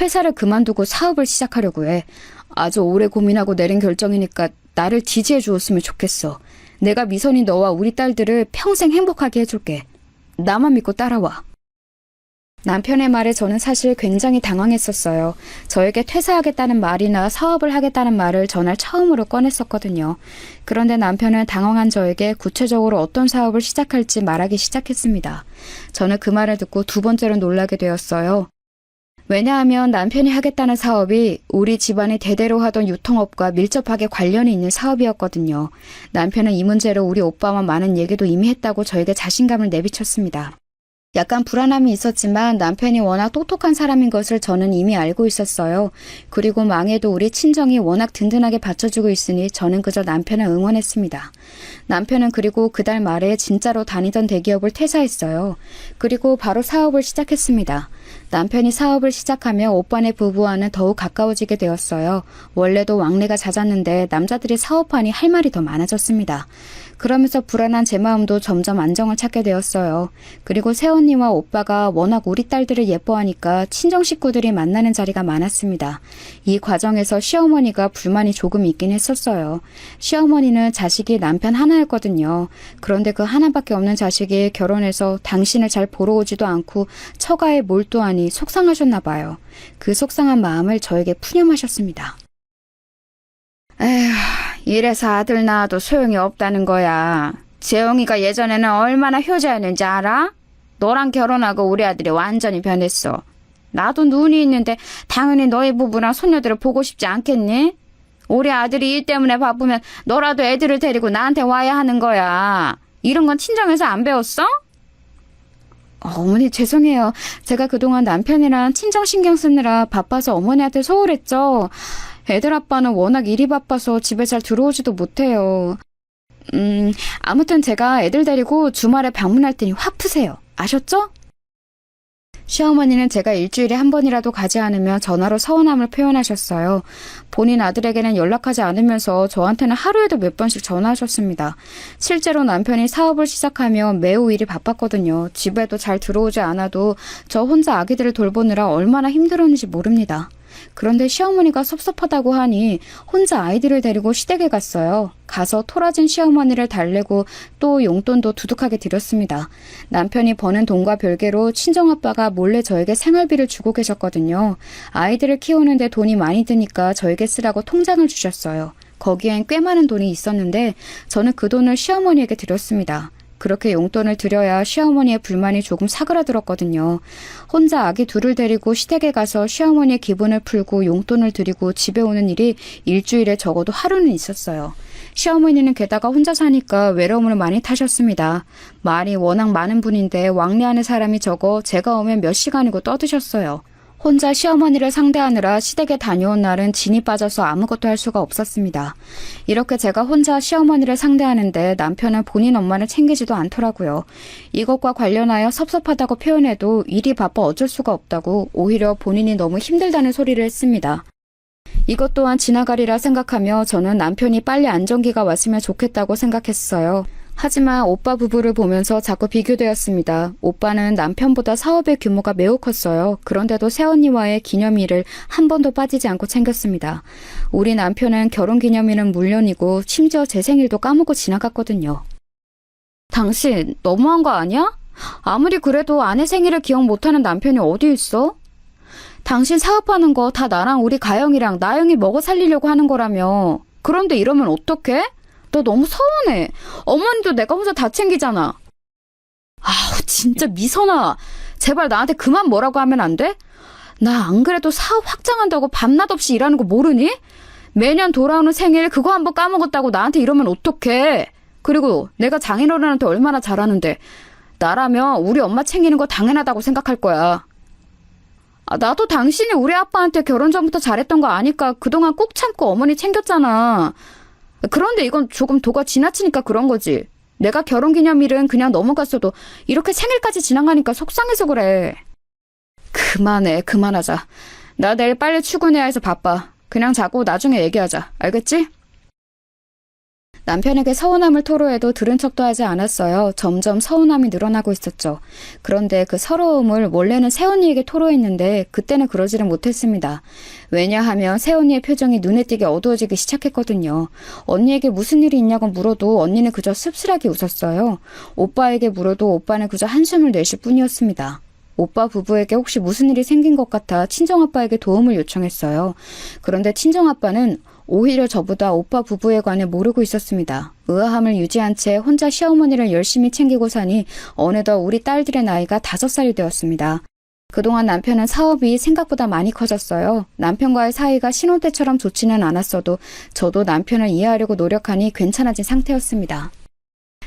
회사를 그만두고 사업을 시작하려고 해. 아주 오래 고민하고 내린 결정이니까 나를 지지해 주었으면 좋겠어. 내가 미선이 너와 우리 딸들을 평생 행복하게 해줄게. 나만 믿고 따라와. 남편의 말에 저는 사실 굉장히 당황했었어요. 저에게 퇴사하겠다는 말이나 사업을 하겠다는 말을 전날 처음으로 꺼냈었거든요. 그런데 남편은 당황한 저에게 구체적으로 어떤 사업을 시작할지 말하기 시작했습니다. 저는 그 말을 듣고 두 번째로 놀라게 되었어요. 왜냐하면 남편이 하겠다는 사업이 우리 집안이 대대로 하던 유통업과 밀접하게 관련이 있는 사업이었거든요. 남편은 이 문제로 우리 오빠와 많은 얘기도 이미 했다고 저에게 자신감을 내비쳤습니다. 약간 불안함이 있었지만 남편이 워낙 똑똑한 사람인 것을 저는 이미 알고 있었어요. 그리고 망해도 우리 친정이 워낙 든든하게 받쳐주고 있으니 저는 그저 남편을 응원했습니다. 남편은 그리고 그달 말에 진짜로 다니던 대기업을 퇴사했어요. 그리고 바로 사업을 시작했습니다. 남편이 사업을 시작하며 오빠네 부부와는 더욱 가까워지게 되었어요. 원래도 왕래가 잦았는데 남자들이 사업하니 할 말이 더 많아졌습니다. 그러면서 불안한 제 마음도 점점 안정을 찾게 되었어요. 그리고 새언니와 오빠가 워낙 우리 딸들을 예뻐하니까 친정 식구들이 만나는 자리가 많았습니다. 이 과정에서 시어머니가 불만이 조금 있긴 했었어요. 시어머니는 자식이 남편 하나였거든요. 그런데 그 하나밖에 없는 자식이 결혼해서 당신을 잘 보러 오지도 않고 처가에 몰두하니 속상하셨나 봐요. 그 속상한 마음을 저에게 푸념하셨습니다. 에휴, 이래서 아들 낳아도 소용이 없다는 거야. 재영이가 예전에는 얼마나 효자였는지 알아? 너랑 결혼하고 우리 아들이 완전히 변했어. 나도 눈이 있는데 당연히 너희 부부랑 손녀들을 보고 싶지 않겠니? 우리 아들이 일 때문에 바쁘면 너라도 애들을 데리고 나한테 와야 하는 거야. 이런 건 친정에서 안 배웠어? 어머니 죄송해요. 제가 그동안 남편이랑 친정 신경 쓰느라 바빠서 어머니한테 소홀했죠. 애들 아빠는 워낙 일이 바빠서 집에 잘 들어오지도 못해요. 아무튼 제가 애들 데리고 주말에 방문할 테니 확 푸세요. 아셨죠? 시어머니는 제가 일주일에 한 번이라도 가지 않으면 전화로 서운함을 표현하셨어요. 본인 아들에게는 연락하지 않으면서 저한테는 하루에도 몇 번씩 전화하셨습니다. 실제로 남편이 사업을 시작하며 매우 일이 바빴거든요. 집에도 잘 들어오지 않아도 저 혼자 아기들을 돌보느라 얼마나 힘들었는지 모릅니다. 그런데 시어머니가 섭섭하다고 하니 혼자 아이들을 데리고 시댁에 갔어요. 가서 토라진 시어머니를 달래고 또 용돈도 두둑하게 드렸습니다. 남편이 버는 돈과 별개로 친정아빠가 몰래 저에게 생활비를 주고 계셨거든요. 아이들을 키우는데 돈이 많이 드니까 저에게 쓰라고 통장을 주셨어요. 거기엔 꽤 많은 돈이 있었는데 저는 그 돈을 시어머니에게 드렸습니다. 그렇게 용돈을 드려야 시어머니의 불만이 조금 사그라들었거든요. 혼자 아기 둘을 데리고 시댁에 가서 시어머니의 기분을 풀고 용돈을 드리고 집에 오는 일이 일주일에 적어도 하루는 있었어요. 시어머니는 게다가 혼자 사니까 외로움을 많이 타셨습니다. 말이 워낙 많은 분인데 왕래하는 사람이 적어 제가 오면 몇 시간이고 떠드셨어요. 혼자 시어머니를 상대하느라 시댁에 다녀온 날은 진이 빠져서 아무것도 할 수가 없었습니다. 이렇게 제가 혼자 시어머니를 상대하는데 남편은 본인 엄마를 챙기지도 않더라고요. 이것과 관련하여 섭섭하다고 표현해도 일이 바빠 어쩔 수가 없다고 오히려 본인이 너무 힘들다는 소리를 했습니다. 이것 또한 지나가리라 생각하며 저는 남편이 빨리 안정기가 왔으면 좋겠다고 생각했어요. 하지만 오빠 부부를 보면서 자꾸 비교되었습니다. 오빠는 남편보다 사업의 규모가 매우 컸어요. 그런데도 새언니와의 기념일을 한 번도 빠지지 않고 챙겼습니다. 우리 남편은 결혼기념일은 물론이고 심지어 제 생일도 까먹고 지나갔거든요. 당신 너무한 거 아니야? 아무리 그래도 아내 생일을 기억 못하는 남편이 어디 있어? 당신 사업하는 거 다 나랑 우리 가영이랑 나영이 먹어 살리려고 하는 거라며. 그런데 이러면 어떡해? 너 너무 서운해. 어머니도 내가 혼자 다 챙기잖아. 아우 진짜 미선아. 제발 나한테 그만 뭐라고 하면 안 돼? 나 안 그래도 사업 확장한다고 밤낮 없이 일하는 거 모르니? 매년 돌아오는 생일 그거 한번 까먹었다고 나한테 이러면 어떡해. 그리고 내가 장인어른한테 얼마나 잘하는데 나라면 우리 엄마 챙기는 거 당연하다고 생각할 거야. 나도 당신이 우리 아빠한테 결혼 전부터 잘했던 거 아니까 그동안 꾹 참고 어머니 챙겼잖아. 그런데 이건 조금 도가 지나치니까 그런 거지. 내가 결혼기념일은 그냥 넘어갔어도 이렇게 생일까지 지나가니까 속상해서 그래. 그만해, 그만하자. 나 내일 빨리 출근해야 해서 바빠. 그냥 자고 나중에 얘기하자. 알겠지? 남편에게 서운함을 토로해도 들은 척도 하지 않았어요. 점점 서운함이 늘어나고 있었죠. 그런데 그 서러움을 원래는 새언니에게 토로했는데 그때는 그러지를 못했습니다. 왜냐하면 새언니의 표정이 눈에 띄게 어두워지기 시작했거든요. 언니에게 무슨 일이 있냐고 물어도 언니는 그저 씁쓸하게 웃었어요. 오빠에게 물어도 오빠는 그저 한숨을 내쉴 뿐이었습니다. 오빠 부부에게 혹시 무슨 일이 생긴 것 같아 친정아빠에게 도움을 요청했어요. 그런데 친정아빠는 오히려 저보다 오빠 부부에 관해 모르고 있었습니다. 의아함을 유지한 채 혼자 시어머니를 열심히 챙기고 사니 어느덧 우리 딸들의 나이가 5살이 되었습니다. 그동안 남편은 사업이 생각보다 많이 커졌어요. 남편과의 사이가 신혼 때처럼 좋지는 않았어도 저도 남편을 이해하려고 노력하니 괜찮아진 상태였습니다.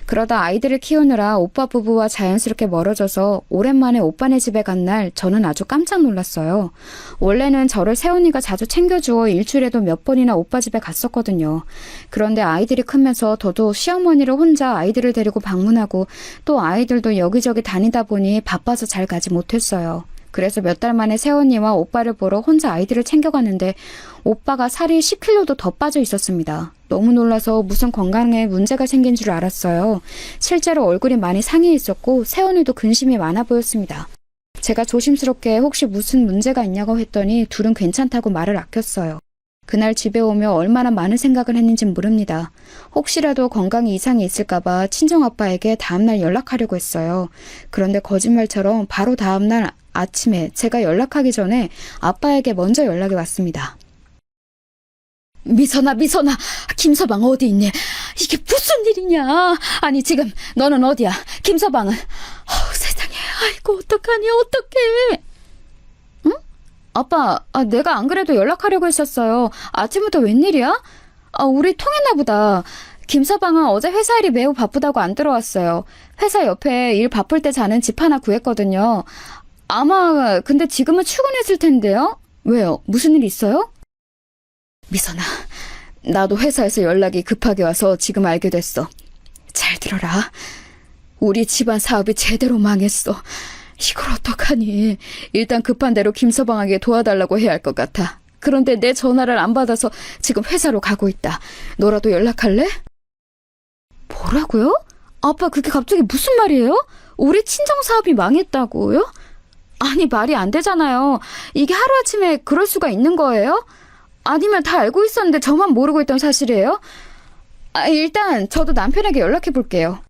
그러다 아이들을 키우느라 오빠 부부와 자연스럽게 멀어져서 오랜만에 오빠네 집에 간 날 저는 아주 깜짝 놀랐어요. 원래는 저를 새언니가 자주 챙겨주어 일주일에도 몇 번이나 오빠 집에 갔었거든요. 그런데 아이들이 크면서 저도 시어머니를 혼자 아이들을 데리고 방문하고 또 아이들도 여기저기 다니다 보니 바빠서 잘 가지 못했어요. 그래서 몇 달 만에 새언니와 오빠를 보러 혼자 아이들을 챙겨갔는데 오빠가 살이 10kg도 더 빠져 있었습니다. 너무 놀라서 무슨 건강에 문제가 생긴 줄 알았어요. 실제로 얼굴이 많이 상해 있었고 새언니도 근심이 많아 보였습니다. 제가 조심스럽게 혹시 무슨 문제가 있냐고 했더니 둘은 괜찮다고 말을 아꼈어요. 그날 집에 오며 얼마나 많은 생각을 했는지 모릅니다. 혹시라도 건강에 이상이 있을까봐 친정아빠에게 다음날 연락하려고 했어요. 그런데 거짓말처럼 바로 다음날 아침에 제가 연락하기 전에 아빠에게 먼저 연락이 왔습니다. 미선아, 김서방 어디 있니? 이게 무슨 일이냐? 아니 지금 너는 어디야? 김서방은? 세상에, 아이고 어떡하니, 어떡해. 응? 아빠, 내가 안 그래도 연락하려고 했었어요. 아침부터 웬일이야? 우리 통했나 보다. 김서방은 어제 회사 일이 매우 바쁘다고 안 들어왔어요. 회사 옆에 일 바쁠 때 자는 집 하나 구했거든요. 아마 근데 지금은 출근했을 텐데요? 왜요? 무슨 일 있어요? 미선아, 나도 회사에서 연락이 급하게 와서 지금 알게 됐어. 잘 들어라. 우리 집안 사업이 제대로 망했어. 이걸 어떡하니? 일단 급한 대로 김서방에게 도와달라고 해야 할 것 같아. 그런데 내 전화를 안 받아서 지금 회사로 가고 있다. 너라도 연락할래? 뭐라고요? 아빠 그게 갑자기 무슨 말이에요? 우리 친정 사업이 망했다고요? 아니 말이 안 되잖아요. 이게 하루아침에 그럴 수가 있는 거예요? 아니면 다 알고 있었는데 저만 모르고 있던 사실이에요? 일단 저도 남편에게 연락해 볼게요.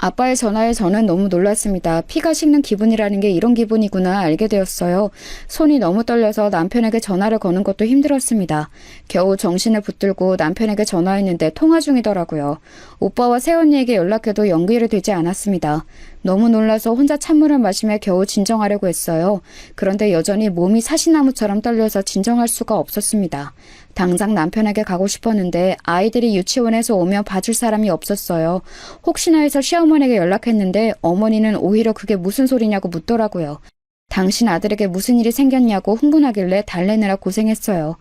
아빠의 전화에 저는 너무 놀랐습니다. 피가 식는 기분이라는 게 이런 기분이구나 알게 되었어요. 손이 너무 떨려서 남편에게 전화를 거는 것도 힘들었습니다. 겨우 정신을 붙들고 남편에게 전화했는데 통화 중이더라고요. 오빠와 새언니에게 연락해도 연결이 되지 않았습니다. 너무 놀라서 혼자 찬물을 마시며 겨우 진정하려고 했어요. 그런데 여전히 몸이 사시나무처럼 떨려서 진정할 수가 없었습니다. 당장 남편에게 가고 싶었는데 아이들이 유치원에서 오면 봐줄 사람이 없었어요. 혹시나 해서 시어머니에게 연락했는데 어머니는 오히려 그게 무슨 소리냐고 묻더라고요. 당신 아들에게 무슨 일이 생겼냐고 흥분하길래 달래느라 고생했어요.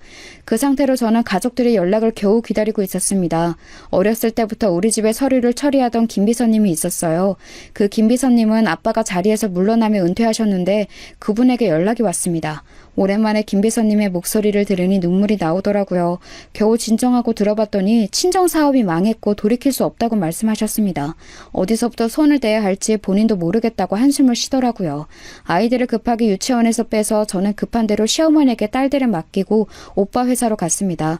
그 상태로 저는 가족들의 연락을 겨우 기다리고 있었습니다. 어렸을 때부터 우리 집에 서류를 처리하던 김비서님이 있었어요. 그 김비서님은 아빠가 자리에서 물러나며 은퇴하셨는데 그분에게 연락이 왔습니다. 오랜만에 김비서님의 목소리를 들으니 눈물이 나오더라고요. 겨우 진정하고 들어봤더니 친정 사업이 망했고 돌이킬 수 없다고 말씀하셨습니다. 어디서부터 손을 대야 할지 본인도 모르겠다고 한숨을 쉬더라고요. 아이들을 급하게 유치원에서 빼서 저는 급한 대로 시어머니에게 딸들을 맡기고 오빠 회사로 갔습니다.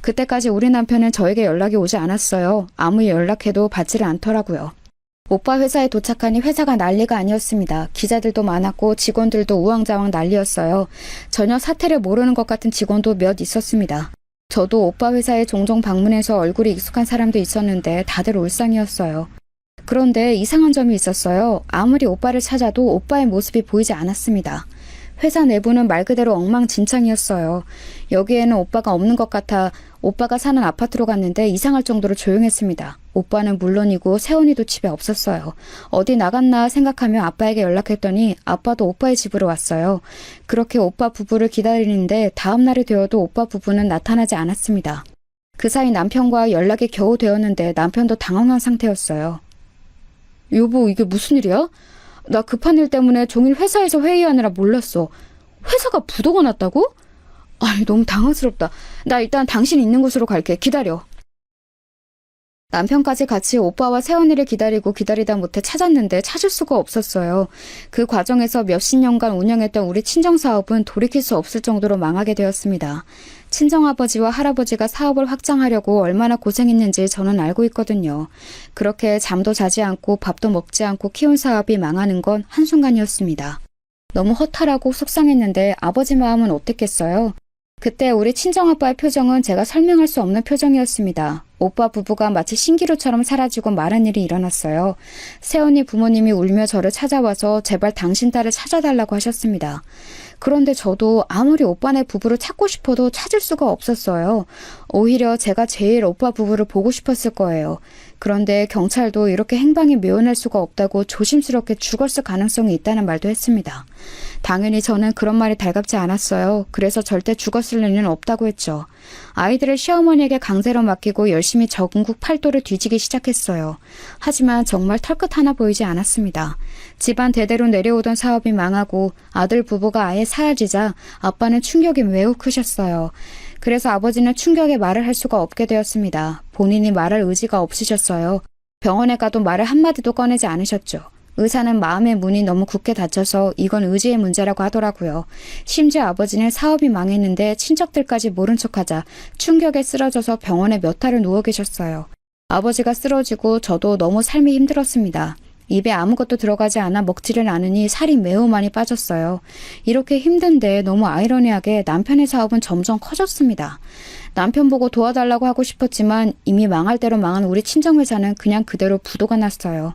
그때까지 우리 남편은 저에게 연락이 오지 않았어요. 아무리 연락해도 받지를 않더라고요. 오빠 회사에 도착하니 회사가 난리가 아니었습니다. 기자들도 많았고 직원들도 우왕좌왕 난리였어요. 전혀 사태를 모르는 것 같은 직원도 몇 있었습니다. 저도 오빠 회사에 종종 방문해서 얼굴이 익숙한 사람도 있었는데 다들 울상이었어요. 그런데 이상한 점이 있었어요. 아무리 오빠를 찾아도 오빠의 모습이 보이지 않았습니다. 회사 내부는 말 그대로 엉망진창이었어요. 여기에는 오빠가 없는 것 같아 오빠가 사는 아파트로 갔는데 이상할 정도로 조용했습니다. 오빠는 물론이고 세원이도 집에 없었어요. 어디 나갔나 생각하며 아빠에게 연락했더니 아빠도 오빠의 집으로 왔어요. 그렇게 오빠 부부를 기다리는데 다음 날이 되어도 오빠 부부는 나타나지 않았습니다. 그 사이 남편과 연락이 겨우 되었는데 남편도 당황한 상태였어요. 여보, 이게 무슨 일이야? 나 급한 일 때문에 종일 회사에서 회의하느라 몰랐어. 회사가 부도가 났다고? 아니, 너무 당황스럽다. 나 일단 당신 있는 곳으로 갈게. 기다려. 남편까지 같이 오빠와 세원이를 기다리다 못해 찾았는데 찾을 수가 없었어요. 그 과정에서 몇십 년간 운영했던 우리 친정사업은 돌이킬 수 없을 정도로 망하게 되었습니다. 친정아버지와 할아버지가 사업을 확장하려고 얼마나 고생했는지 저는 알고 있거든요. 그렇게 잠도 자지 않고 밥도 먹지 않고 키운 사업이 망하는 건 한순간이었습니다. 너무 허탈하고 속상했는데 아버지 마음은 어땠겠어요? 그때 우리 친정아빠의 표정은 제가 설명할 수 없는 표정이었습니다. 오빠 부부가 마치 신기루처럼 사라지고 말한 일이 일어났어요. 세원이 부모님이 울며 저를 찾아와서 제발 당신 딸을 찾아달라고 하셨습니다. 그런데 저도 아무리 오빠네 부부를 찾고 싶어도 찾을 수가 없었어요. 오히려 제가 제일 오빠 부부를 보고 싶었을 거예요. 그런데 경찰도 이렇게 행방이 묘연할 수가 없다고 조심스럽게 죽었을 가능성이 있다는 말도 했습니다. 당연히 저는 그런 말이 달갑지 않았어요. 그래서 절대 죽었을 리는 없다고 했죠. 아이들을 시어머니에게 강제로 맡기고 열심히 전국 팔도를 뒤지기 시작했어요. 하지만 정말 털끝 하나 보이지 않았습니다. 집안 대대로 내려오던 사업이 망하고 아들 부부가 아예 사라지자 아빠는 충격이 매우 크셨어요. 그래서 아버지는 충격에 말을 할 수가 없게 되었습니다. 본인이 말할 의지가 없으셨어요. 병원에 가도 말을 한마디도 꺼내지 않으셨죠. 의사는 마음의 문이 너무 굳게 닫혀서 이건 의지의 문제라고 하더라고요. 심지어 아버지는 사업이 망했는데 친척들까지 모른 척하자 충격에 쓰러져서 병원에 몇 달을 누워 계셨어요. 아버지가 쓰러지고 저도 너무 삶이 힘들었습니다. 입에 아무것도 들어가지 않아 먹지를 않으니 살이 매우 많이 빠졌어요. 이렇게 힘든데 너무 아이러니하게 남편의 사업은 점점 커졌습니다. 남편 보고 도와달라고 하고 싶었지만 이미 망할 대로 망한 우리 친정회사는 그냥 그대로 부도가 났어요.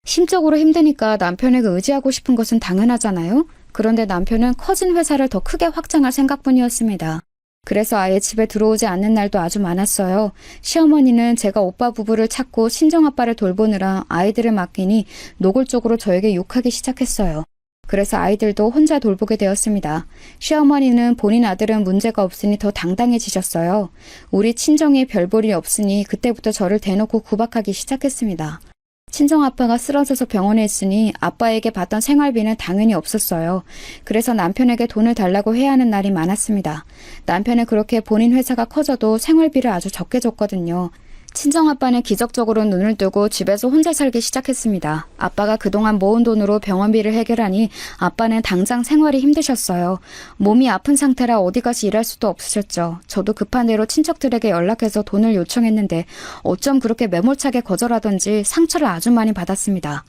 심적으로 힘드니까 남편에게 의지하고 싶은 것은 당연하잖아요. 그런데 남편은 커진 회사를 더 크게 확장할 생각뿐이었습니다. 그래서 아예 집에 들어오지 않는 날도 아주 많았어요. 시어머니는 제가 오빠 부부를 찾고 친정아빠를 돌보느라 아이들을 맡기니 노골적으로 저에게 욕하기 시작했어요. 그래서 아이들도 혼자 돌보게 되었습니다. 시어머니는 본인 아들은 문제가 없으니 더 당당해지셨어요. 우리 친정에 별 볼이 없으니 그때부터 저를 대놓고 구박하기 시작했습니다. 친정아빠가 쓰러져서 병원에 있으니 아빠에게 받던 생활비는 당연히 없었어요. 그래서 남편에게 돈을 달라고 해야 하는 날이 많았습니다. 남편은 그렇게 본인 회사가 커져도 생활비를 아주 적게 줬거든요. 친정아빠는 기적적으로 눈을 뜨고 집에서 혼자 살기 시작했습니다. 아빠가 그동안 모은 돈으로 병원비를 해결하니 아빠는 당장 생활이 힘드셨어요. 몸이 아픈 상태라 어디 가서 일할 수도 없으셨죠. 저도 급한 대로 친척들에게 연락해서 돈을 요청했는데 어쩜 그렇게 매몰차게 거절하던지 상처를 아주 많이 받았습니다.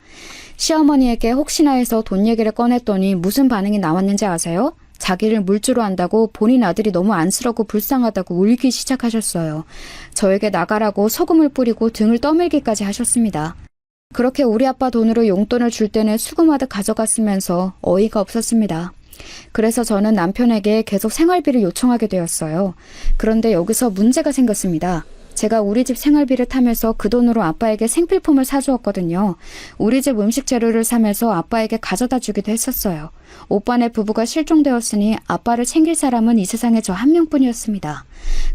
시어머니에게 혹시나 해서 돈 얘기를 꺼냈더니 무슨 반응이 나왔는지 아세요? 자기를 물주로 한다고 본인 아들이 너무 안쓰럽고 불쌍하다고 울기 시작하셨어요. 저에게 나가라고 소금을 뿌리고 등을 떠밀기까지 하셨습니다. 그렇게 우리 아빠 돈으로 용돈을 줄 때는 수금하듯 가져갔으면서 어이가 없었습니다. 그래서 저는 남편에게 계속 생활비를 요청하게 되었어요. 그런데 여기서 문제가 생겼습니다. 제가 우리 집 생활비를 타면서 그 돈으로 아빠에게 생필품을 사주었거든요. 우리 집 음식 재료를 사면서 아빠에게 가져다 주기도 했었어요. 오빠네 부부가 실종되었으니 아빠를 챙길 사람은 이 세상에 저 한 명뿐이었습니다.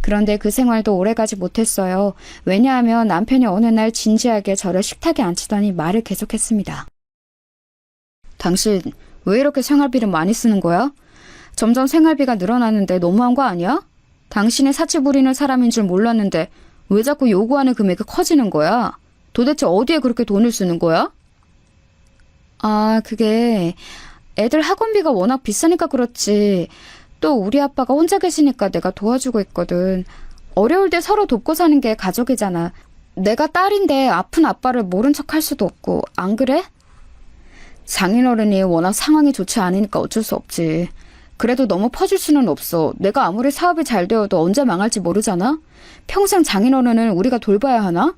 그런데 그 생활도 오래가지 못했어요. 왜냐하면 남편이 어느 날 진지하게 저를 식탁에 앉히더니 말을 계속했습니다. 당신 왜 이렇게 생활비를 많이 쓰는 거야? 점점 생활비가 늘어나는데 너무한 거 아니야? 당신이 사치 부리는 사람인 줄 몰랐는데 왜 자꾸 요구하는 금액이 커지는 거야? 도대체 어디에 그렇게 돈을 쓰는 거야? 그게 애들 학원비가 워낙 비싸니까 그렇지. 또 우리 아빠가 혼자 계시니까 내가 도와주고 있거든. 어려울 때 서로 돕고 사는 게 가족이잖아. 내가 딸인데 아픈 아빠를 모른 척 할 수도 없고, 안 그래? 장인어른이 워낙 상황이 좋지 않으니까 어쩔 수 없지. 그래도 너무 퍼질 수는 없어. 내가 아무리 사업이 잘 되어도 언제 망할지 모르잖아? 평생 장인어른을 우리가 돌봐야 하나?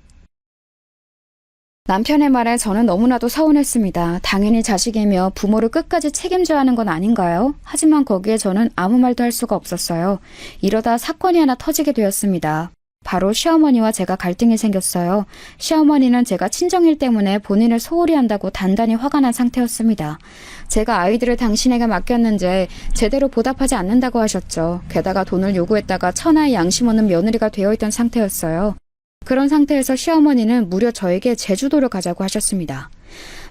남편의 말에 저는 너무나도 서운했습니다. 당연히 자식이며 부모를 끝까지 책임져야 하는 건 아닌가요? 하지만 거기에 저는 아무 말도 할 수가 없었어요. 이러다 사건이 하나 터지게 되었습니다. 바로 시어머니와 제가 갈등이 생겼어요. 시어머니는 제가 친정일 때문에 본인을 소홀히 한다고 단단히 화가 난 상태였습니다. 제가 아이들을 당신에게 맡겼는데 제대로 보답하지 않는다고 하셨죠. 게다가 돈을 요구했다가 천하의 양심 없는 며느리가 되어있던 상태였어요. 그런 상태에서 시어머니는 무려 저에게 제주도를 가자고 하셨습니다.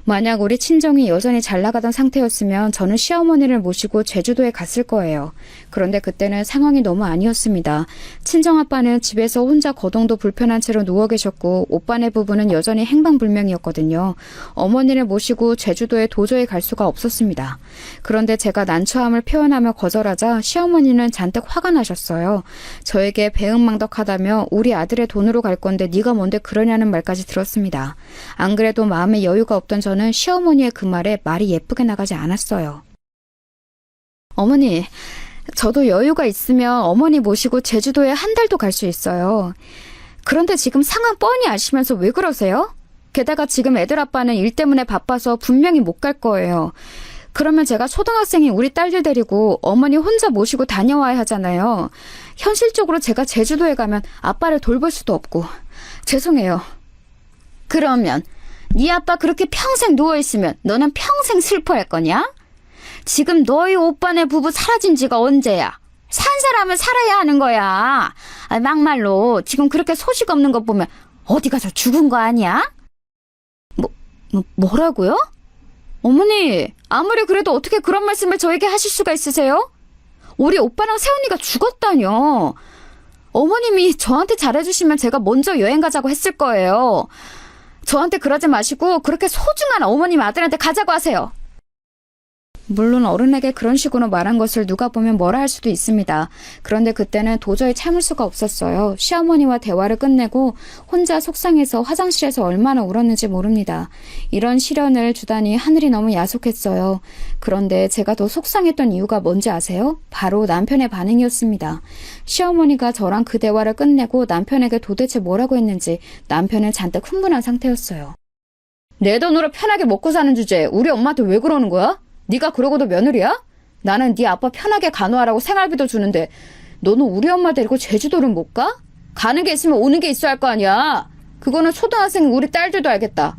만약 우리 친정이 여전히 잘 나가던 상태였으면 저는 시어머니를 모시고 제주도에 갔을 거예요. 그런데 그때는 상황이 너무 아니었습니다. 친정아빠는 집에서 혼자 거동도 불편한 채로 누워 계셨고 오빠네 부부는 여전히 행방불명이었거든요. 어머니를 모시고 제주도에 도저히 갈 수가 없었습니다. 그런데 제가 난처함을 표현하며 거절하자 시어머니는 잔뜩 화가 나셨어요. 저에게 배은망덕하다며 우리 아들의 돈으로 갈 건데 네가 뭔데 그러냐는 말까지 들었습니다. 안 그래도 마음에 여유가 없던 저는 시어머니의 그 말에 말이 예쁘게 나가지 않았어요. 어머니, 저도 여유가 있으면 어머니 모시고 제주도에 한 달도 갈 수 있어요. 그런데 지금 상황 뻔히 아시면서 왜 그러세요? 게다가 지금 애들 아빠는 일 때문에 바빠서 분명히 못 갈 거예요. 그러면 제가 초등학생인 우리 딸들 데리고 어머니 혼자 모시고 다녀와야 하잖아요. 현실적으로 제가 제주도에 가면 아빠를 돌볼 수도 없고. 죄송해요. 그러면 네 아빠 그렇게 평생 누워있으면 너는 평생 슬퍼할 거냐? 지금 너희 오빠네 부부 사라진 지가 언제야? 산 사람은 살아야 하는 거야. 막말로 지금 그렇게 소식 없는 거 보면 어디 가서 죽은 거 아니야? 뭐라고요? 어머니, 아무리 그래도 어떻게 그런 말씀을 저에게 하실 수가 있으세요? 우리 오빠랑 새언니가 죽었다뇨. 어머님이 저한테 잘해주시면 제가 먼저 여행 가자고 했을 거예요. 저한테 그러지 마시고 그렇게 소중한 어머님 아들한테 가자고 하세요. 물론 어른에게 그런 식으로 말한 것을 누가 보면 뭐라 할 수도 있습니다. 그런데 그때는 도저히 참을 수가 없었어요. 시어머니와 대화를 끝내고 혼자 속상해서 화장실에서 얼마나 울었는지 모릅니다. 이런 시련을 주다니 하늘이 너무 야속했어요. 그런데 제가 더 속상했던 이유가 뭔지 아세요? 바로 남편의 반응이었습니다. 시어머니가 저랑 그 대화를 끝내고 남편에게 도대체 뭐라고 했는지 남편은 잔뜩 흥분한 상태였어요. 내 돈으로 편하게 먹고 사는 주제에 우리 엄마한테 왜 그러는 거야? 네가 그러고도 며느리야? 나는 네 아빠 편하게 간호하라고 생활비도 주는데 너는 우리 엄마 데리고 제주도를 못 가? 가는 게 있으면 오는 게 있어야 할 거 아니야. 그거는 초등학생 우리 딸들도 알겠다.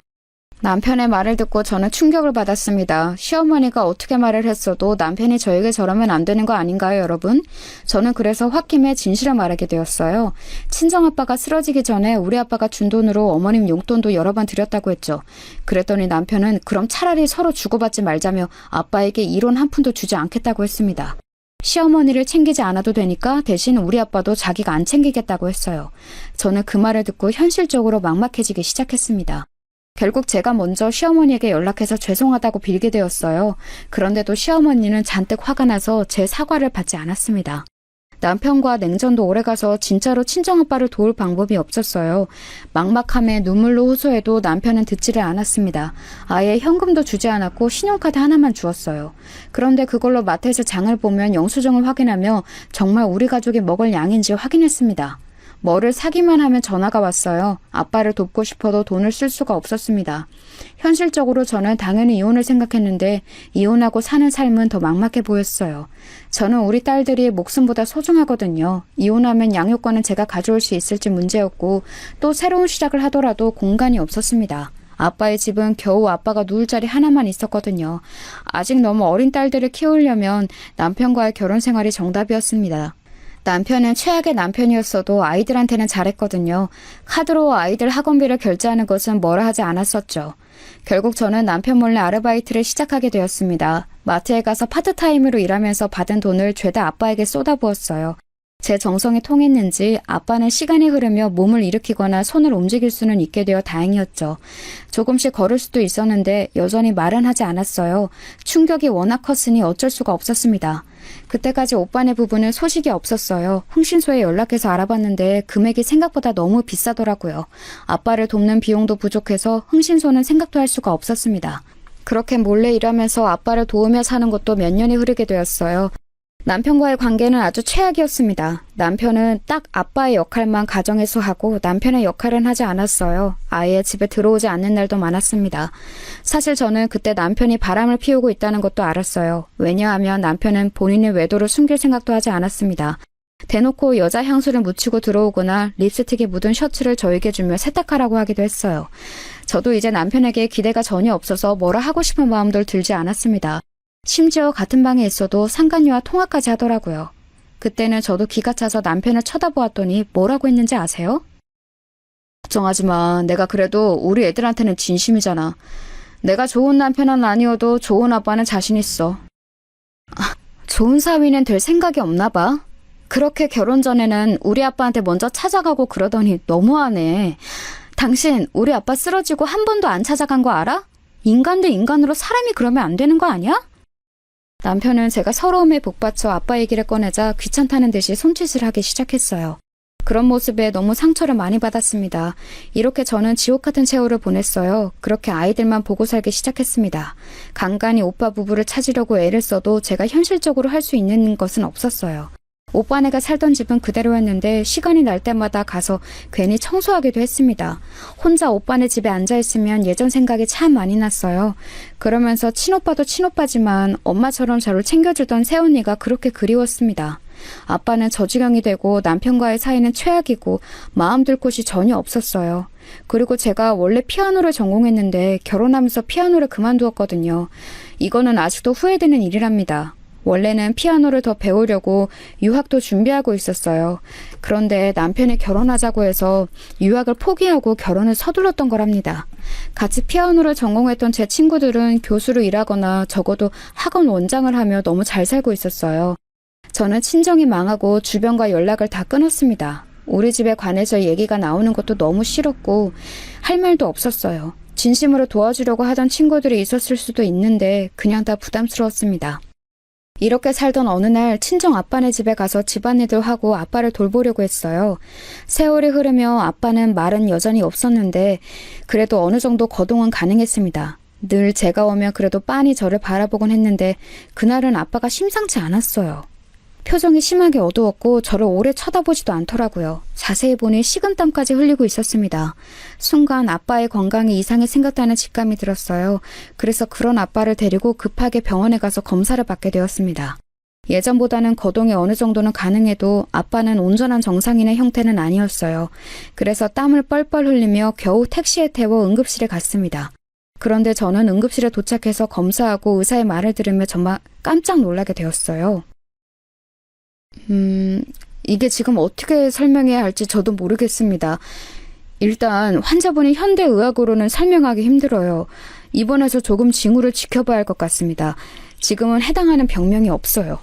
남편의 말을 듣고 저는 충격을 받았습니다. 시어머니가 어떻게 말을 했어도 남편이 저에게 저러면 안 되는 거 아닌가요, 여러분? 저는 그래서 홧김에 진실을 말하게 되었어요. 친정아빠가 쓰러지기 전에 우리 아빠가 준 돈으로 어머님 용돈도 여러 번 드렸다고 했죠. 그랬더니 남편은 그럼 차라리 서로 주고받지 말자며 아빠에게 1원 한 푼도 주지 않겠다고 했습니다. 시어머니를 챙기지 않아도 되니까 대신 우리 아빠도 자기가 안 챙기겠다고 했어요. 저는 그 말을 듣고 현실적으로 막막해지기 시작했습니다. 결국 제가 먼저 시어머니에게 연락해서 죄송하다고 빌게 되었어요. 그런데도 시어머니는 잔뜩 화가 나서 제 사과를 받지 않았습니다. 남편과 냉전도 오래가서 진짜로 친정아빠를 도울 방법이 없었어요. 막막함에 눈물로 호소해도 남편은 듣지를 않았습니다. 아예 현금도 주지 않았고 신용카드 하나만 주었어요. 그런데 그걸로 마트에서 장을 보면 영수증을 확인하며 정말 우리 가족이 먹을 양인지 확인했습니다. 뭐를 사기만 하면 전화가 왔어요. 아빠를 돕고 싶어도 돈을 쓸 수가 없었습니다. 현실적으로 저는 당연히 이혼을 생각했는데 이혼하고 사는 삶은 더 막막해 보였어요. 저는 우리 딸들이 목숨보다 소중하거든요. 이혼하면 양육권은 제가 가져올 수 있을지 문제였고 또 새로운 시작을 하더라도 공간이 없었습니다. 아빠의 집은 겨우 아빠가 누울 자리 하나만 있었거든요. 아직 너무 어린 딸들을 키우려면 남편과의 결혼 생활이 정답이었습니다. 남편은 최악의 남편이었어도 아이들한테는 잘했거든요. 카드로 아이들 학원비를 결제하는 것은 뭐라 하지 않았었죠. 결국 저는 남편 몰래 아르바이트를 시작하게 되었습니다. 마트에 가서 파트타임으로 일하면서 받은 돈을 죄다 아빠에게 쏟아부었어요. 제 정성이 통했는지 아빠는 시간이 흐르며 몸을 일으키거나 손을 움직일 수는 있게 되어 다행이었죠. 조금씩 걸을 수도 있었는데 여전히 말은 하지 않았어요. 충격이 워낙 컸으니 어쩔 수가 없었습니다. 그때까지 오빠네 부부는 소식이 없었어요. 흥신소에 연락해서 알아봤는데 금액이 생각보다 너무 비싸더라고요. 아빠를 돕는 비용도 부족해서 흥신소는 생각도 할 수가 없었습니다. 그렇게 몰래 일하면서 아빠를 도우며 사는 것도 몇 년이 흐르게 되었어요. 남편과의 관계는 아주 최악이었습니다. 남편은 딱 아빠의 역할만 가정에서 하고 남편의 역할은 하지 않았어요. 아예 집에 들어오지 않는 날도 많았습니다. 사실 저는 그때 남편이 바람을 피우고 있다는 것도 알았어요. 왜냐하면 남편은 본인의 외도를 숨길 생각도 하지 않았습니다. 대놓고 여자 향수를 묻히고 들어오거나 립스틱에 묻은 셔츠를 저에게 주며 세탁하라고 하기도 했어요. 저도 이제 남편에게 기대가 전혀 없어서 뭐라 하고 싶은 마음도 들지 않았습니다. 심지어 같은 방에 있어도 상간녀와 통화까지 하더라고요. 그때는 저도 기가 차서 남편을 쳐다보았더니 뭐라고 했는지 아세요? 걱정하지 마. 내가 그래도 우리 애들한테는 진심이잖아. 내가 좋은 남편은 아니어도 좋은 아빠는 자신 있어. 좋은 사위는 될 생각이 없나 봐. 그렇게 결혼 전에는 우리 아빠한테 먼저 찾아가고 그러더니 너무하네. 당신 우리 아빠 쓰러지고 한 번도 안 찾아간 거 알아? 인간 대 인간으로 사람이 그러면 안 되는 거 아니야? 남편은 제가 서러움에 복받쳐 아빠 얘기를 꺼내자 귀찮다는 듯이 손짓을 하기 시작했어요. 그런 모습에 너무 상처를 많이 받았습니다. 이렇게 저는 지옥 같은 세월을 보냈어요. 그렇게 아이들만 보고 살기 시작했습니다. 간간히 오빠 부부를 찾으려고 애를 써도 제가 현실적으로 할 수 있는 것은 없었어요. 오빠네가 살던 집은 그대로였는데 시간이 날 때마다 가서 괜히 청소하기도 했습니다. 혼자 오빠네 집에 앉아있으면 예전 생각이 참 많이 났어요. 그러면서 친오빠도 친오빠지만 엄마처럼 저를 챙겨주던 새언니가 그렇게 그리웠습니다. 아빠는 저지경이 되고 남편과의 사이는 최악이고 마음 둘 곳이 전혀 없었어요. 그리고 제가 원래 피아노를 전공했는데 결혼하면서 피아노를 그만두었거든요. 이거는 아직도 후회되는 일이랍니다. 원래는 피아노를 더 배우려고 유학도 준비하고 있었어요. 그런데 남편이 결혼하자고 해서 유학을 포기하고 결혼을 서둘렀던 거랍니다. 같이 피아노를 전공했던 제 친구들은 교수로 일하거나 적어도 학원 원장을 하며 너무 잘 살고 있었어요. 저는 친정이 망하고 주변과 연락을 다 끊었습니다. 우리 집에 관해서 얘기가 나오는 것도 너무 싫었고 할 말도 없었어요. 진심으로 도와주려고 하던 친구들이 있었을 수도 있는데 그냥 다 부담스러웠습니다. 이렇게 살던 어느 날 친정 아빠네 집에 가서 집안일도 하고 아빠를 돌보려고 했어요. 세월이 흐르며 아빠는 말은 여전히 없었는데 그래도 어느 정도 거동은 가능했습니다. 늘 제가 오면 그래도 빤히 저를 바라보곤 했는데 그날은 아빠가 심상치 않았어요. 표정이 심하게 어두웠고 저를 오래 쳐다보지도 않더라고요. 자세히 보니 식은땀까지 흘리고 있었습니다. 순간 아빠의 건강에 이상이 생겼다는 직감이 들었어요. 그래서 그런 아빠를 데리고 급하게 병원에 가서 검사를 받게 되었습니다. 예전보다는 거동이 어느 정도는 가능해도 아빠는 온전한 정상인의 형태는 아니었어요. 그래서 땀을 뻘뻘 흘리며 겨우 택시에 태워 응급실에 갔습니다. 그런데 저는 응급실에 도착해서 검사하고 의사의 말을 들으며 정말 깜짝 놀라게 되었어요. 이게 지금 어떻게 설명해야 할지 저도 모르겠습니다. 일단 환자분이 현대의학으로는 설명하기 힘들어요. 입원해서 조금 징후를 지켜봐야 할 것 같습니다. 지금은 해당하는 병명이 없어요.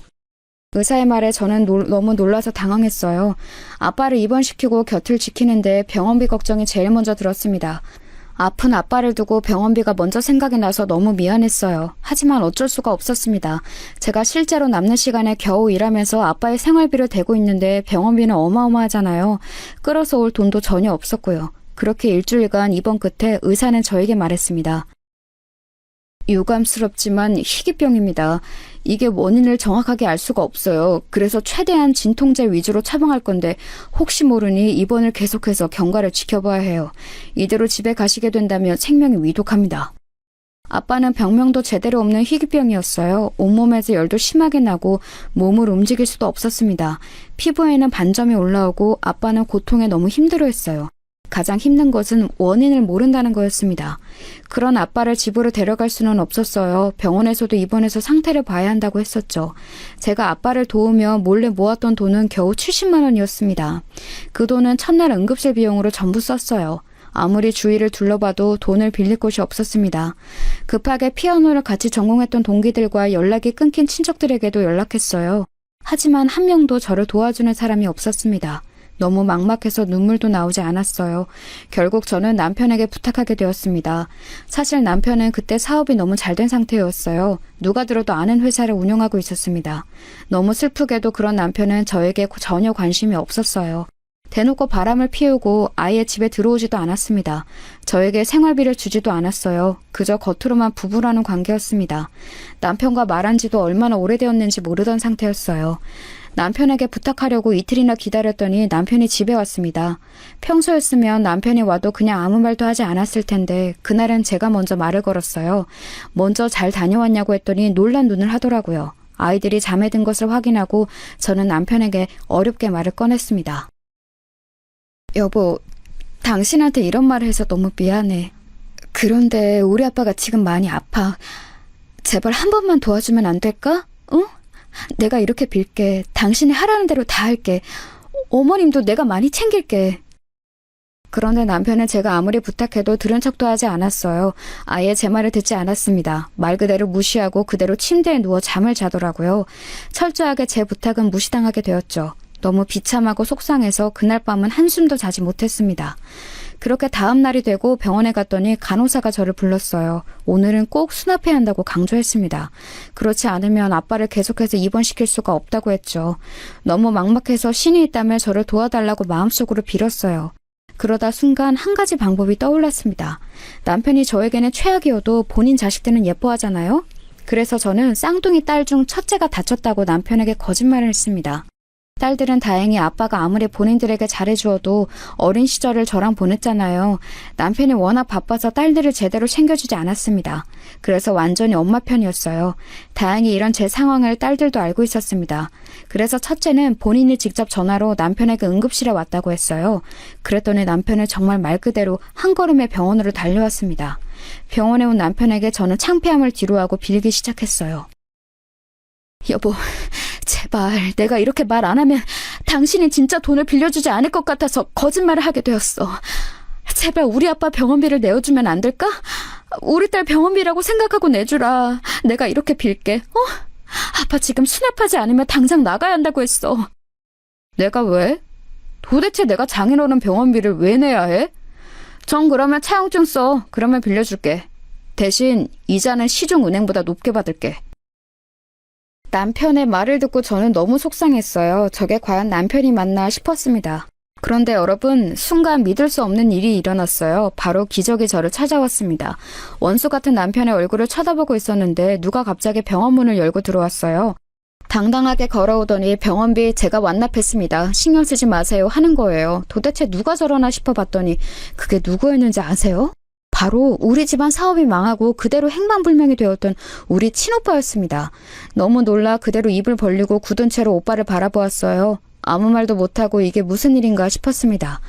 의사의 말에 저는 너무 놀라서 당황했어요. 아빠를 입원시키고 곁을 지키는데 병원비 걱정이 제일 먼저 들었습니다. 아픈 아빠를 두고 병원비가 먼저 생각이 나서 너무 미안했어요. 하지만 어쩔 수가 없었습니다. 제가 실제로 남는 시간에 겨우 일하면서 아빠의 생활비를 대고 있는데 병원비는 어마어마하잖아요. 끌어서 올 돈도 전혀 없었고요. 그렇게 일주일간 입원 끝에 의사는 저에게 말했습니다. 유감스럽지만 희귀병입니다. 이게 원인을 정확하게 알 수가 없어요. 그래서 최대한 진통제 위주로 처방할 건데 혹시 모르니 입원을 계속해서 경과를 지켜봐야 해요. 이대로 집에 가시게 된다면 생명이 위독합니다. 아빠는 병명도 제대로 없는 희귀병이었어요. 온몸에서 열도 심하게 나고 몸을 움직일 수도 없었습니다. 피부에는 반점이 올라오고 아빠는 고통에 너무 힘들어했어요. 가장 힘든 것은 원인을 모른다는 거였습니다. 그런 아빠를 집으로 데려갈 수는 없었어요. 병원에서도 입원해서 상태를 봐야 한다고 했었죠. 제가 아빠를 도우며 몰래 모았던 돈은 겨우 70만 원이었습니다. 그 돈은 첫날 응급실 비용으로 전부 썼어요. 아무리 주위를 둘러봐도 돈을 빌릴 곳이 없었습니다. 급하게 피아노를 같이 전공했던 동기들과 연락이 끊긴 친척들에게도 연락했어요. 하지만 한 명도 저를 도와주는 사람이 없었습니다. 너무 막막해서 눈물도 나오지 않았어요. 결국 저는 남편에게 부탁하게 되었습니다. 사실 남편은 그때 사업이 너무 잘된 상태였어요. 누가 들어도 아는 회사를 운영하고 있었습니다. 너무 슬프게도 그런 남편은 저에게 전혀 관심이 없었어요. 대놓고 바람을 피우고 아예 집에 들어오지도 않았습니다. 저에게 생활비를 주지도 않았어요. 그저 겉으로만 부부라는 관계였습니다. 남편과 말한 지도 얼마나 오래되었는지 모르던 상태였어요. 남편에게 부탁하려고 이틀이나 기다렸더니 남편이 집에 왔습니다. 평소였으면 남편이 와도 그냥 아무 말도 하지 않았을 텐데 그날은 제가 먼저 말을 걸었어요. 먼저 잘 다녀왔냐고 했더니 놀란 눈을 하더라고요. 아이들이 잠에 든 것을 확인하고 저는 남편에게 어렵게 말을 꺼냈습니다. 여보, 당신한테 이런 말을 해서 너무 미안해. 그런데 우리 아빠가 지금 많이 아파. 제발 한 번만 도와주면 안 될까? 응? 내가 이렇게 빌게. 당신이 하라는 대로 다 할게. 어머님도 내가 많이 챙길게. 그런데 남편은 제가 아무리 부탁해도 들은 척도 하지 않았어요. 아예 제 말을 듣지 않았습니다. 말 그대로 무시하고 그대로 침대에 누워 잠을 자더라고요. 철저하게 제 부탁은 무시당하게 되었죠. 너무 비참하고 속상해서 그날 밤은 한숨도 자지 못했습니다. 그렇게 다음 날이 되고 병원에 갔더니 간호사가 저를 불렀어요. 오늘은 꼭 수납해야 한다고 강조했습니다. 그렇지 않으면 아빠를 계속해서 입원시킬 수가 없다고 했죠. 너무 막막해서 신이 있다며 저를 도와달라고 마음속으로 빌었어요. 그러다 순간 한 가지 방법이 떠올랐습니다. 남편이 저에게는 최악이어도 본인 자식들은 예뻐하잖아요. 그래서 저는 쌍둥이 딸 중 첫째가 다쳤다고 남편에게 거짓말을 했습니다. 딸들은 다행히 아빠가 아무리 본인들에게 잘해주어도 어린 시절을 저랑 보냈잖아요. 남편이 워낙 바빠서 딸들을 제대로 챙겨주지 않았습니다. 그래서 완전히 엄마 편이었어요. 다행히 이런 제 상황을 딸들도 알고 있었습니다. 그래서 첫째는 본인이 직접 전화로 남편에게 응급실에 왔다고 했어요. 그랬더니 남편은 정말 말 그대로 한 걸음에 병원으로 달려왔습니다. 병원에 온 남편에게 저는 창피함을 뒤로하고 빌기 시작했어요. 여보, 제발 내가 이렇게 말 안 하면 당신이 진짜 돈을 빌려주지 않을 것 같아서 거짓말을 하게 되었어. 제발 우리 아빠 병원비를 내어주면 안 될까? 우리 딸 병원비라고 생각하고 내주라. 내가 이렇게 빌게. 아빠 지금 수납하지 않으면 당장 나가야 한다고 했어. 내가 왜? 도대체 내가 장인어른 병원비를 왜 내야 해? 전 그러면 차용증 써. 그러면 빌려줄게. 대신 이자는 시중은행보다 높게 받을게. 남편의 말을 듣고 저는 너무 속상했어요. 저게 과연 남편이 맞나 싶었습니다. 그런데 여러분, 순간 믿을 수 없는 일이 일어났어요. 바로 기적이 저를 찾아왔습니다. 원수 같은 남편의 얼굴을 쳐다보고 있었는데 누가 갑자기 병원 문을 열고 들어왔어요. 당당하게 걸어오더니 병원비 제가 완납했습니다. 신경 쓰지 마세요 하는 거예요. 도대체 누가 저러나 싶어봤더니 그게 누구였는지 아세요? 바로 우리 집안 사업이 망하고 그대로 행방불명이 되었던 우리 친오빠였습니다. 너무 놀라 그대로 입을 벌리고 굳은 채로 오빠를 바라보았어요. 아무 말도 못하고 이게 무슨 일인가 싶었습니다.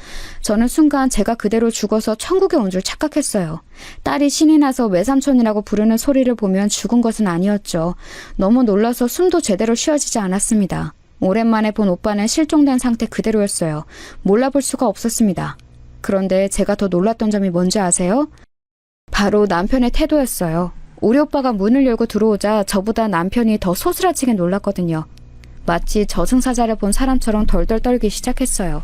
저는 순간 제가 그대로 죽어서 천국에 온 줄 착각했어요. 딸이 신이 나서 외삼촌이라고 부르는 소리를 보면 죽은 것은 아니었죠. 너무 놀라서 숨도 제대로 쉬어지지 않았습니다. 오랜만에 본 오빠는 실종된 상태 그대로였어요. 몰라볼 수가 없었습니다. 그런데 제가 더 놀랐던 점이 뭔지 아세요? 바로 남편의 태도였어요. 우리 오빠가 문을 열고 들어오자 저보다 남편이 더 소스라치게 놀랐거든요. 마치 저승사자를 본 사람처럼 덜덜 떨기 시작했어요.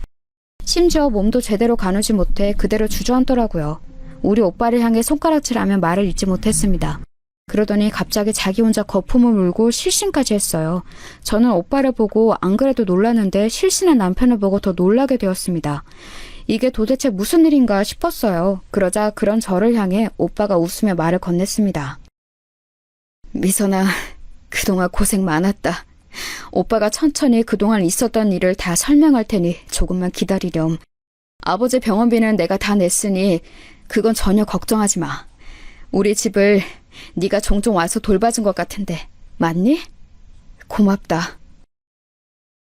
심지어 몸도 제대로 가누지 못해 그대로 주저앉더라고요. 우리 오빠를 향해 손가락질하며 말을 잇지 못했습니다. 그러더니 갑자기 자기 혼자 거품을 물고 실신까지 했어요. 저는 오빠를 보고 안 그래도 놀랐는데 실신한 남편을 보고 더 놀라게 되었습니다. 이게 도대체 무슨 일인가 싶었어요. 그러자 그런 저를 향해 오빠가 웃으며 말을 건넸습니다. 미선아, 그동안 고생 많았다. 오빠가 천천히 그동안 있었던 일을 다 설명할 테니 조금만 기다리렴. 아버지 병원비는 내가 다 냈으니 그건 전혀 걱정하지 마. 우리 집을 네가 종종 와서 돌봐준 것 같은데 맞니? 고맙다.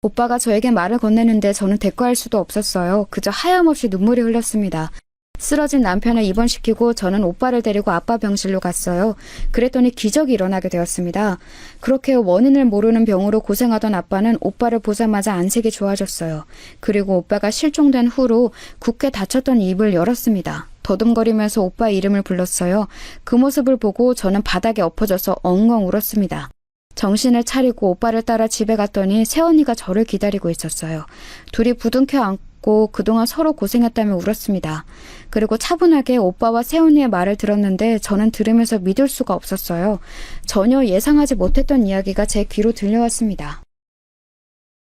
오빠가 저에게 말을 건네는데 저는 대꾸할 수도 없었어요. 그저 하염없이 눈물이 흘렀습니다. 쓰러진 남편을 입원시키고 저는 오빠를 데리고 아빠 병실로 갔어요. 그랬더니 기적이 일어나게 되었습니다. 그렇게 원인을 모르는 병으로 고생하던 아빠는 오빠를 보자마자 안색이 좋아졌어요. 그리고 오빠가 실종된 후로 굳게 닫혔던 입을 열었습니다. 더듬거리면서 오빠 이름을 불렀어요. 그 모습을 보고 저는 바닥에 엎어져서 엉엉 울었습니다. 정신을 차리고 오빠를 따라 집에 갔더니 새언니가 저를 기다리고 있었어요. 둘이 부둥켜 안고 그동안 서로 고생했다며 울었습니다. 그리고 차분하게 오빠와 새언니의 말을 들었는데 저는 들으면서 믿을 수가 없었어요. 전혀 예상하지 못했던 이야기가 제 귀로 들려왔습니다.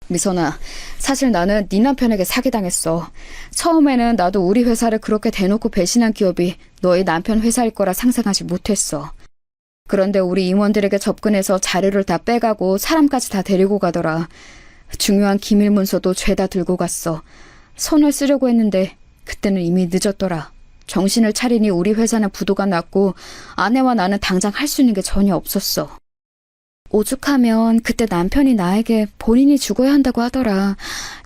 미선아, 사실 나는 네 남편에게 사기당했어. 처음에는 나도 우리 회사를 그렇게 대놓고 배신한 기업이 너희 남편 회사일 거라 상상하지 못했어. 그런데 우리 임원들에게 접근해서 자료를 다 빼가고 사람까지 다 데리고 가더라. 중요한 기밀 문서도 죄다 들고 갔어. 손을 쓰려고 했는데 그때는 이미 늦었더라. 정신을 차리니 우리 회사는 부도가 났고 아내와 나는 당장 할 수 있는 게 전혀 없었어. 오죽하면 그때 남편이 나에게 본인이 죽어야 한다고 하더라.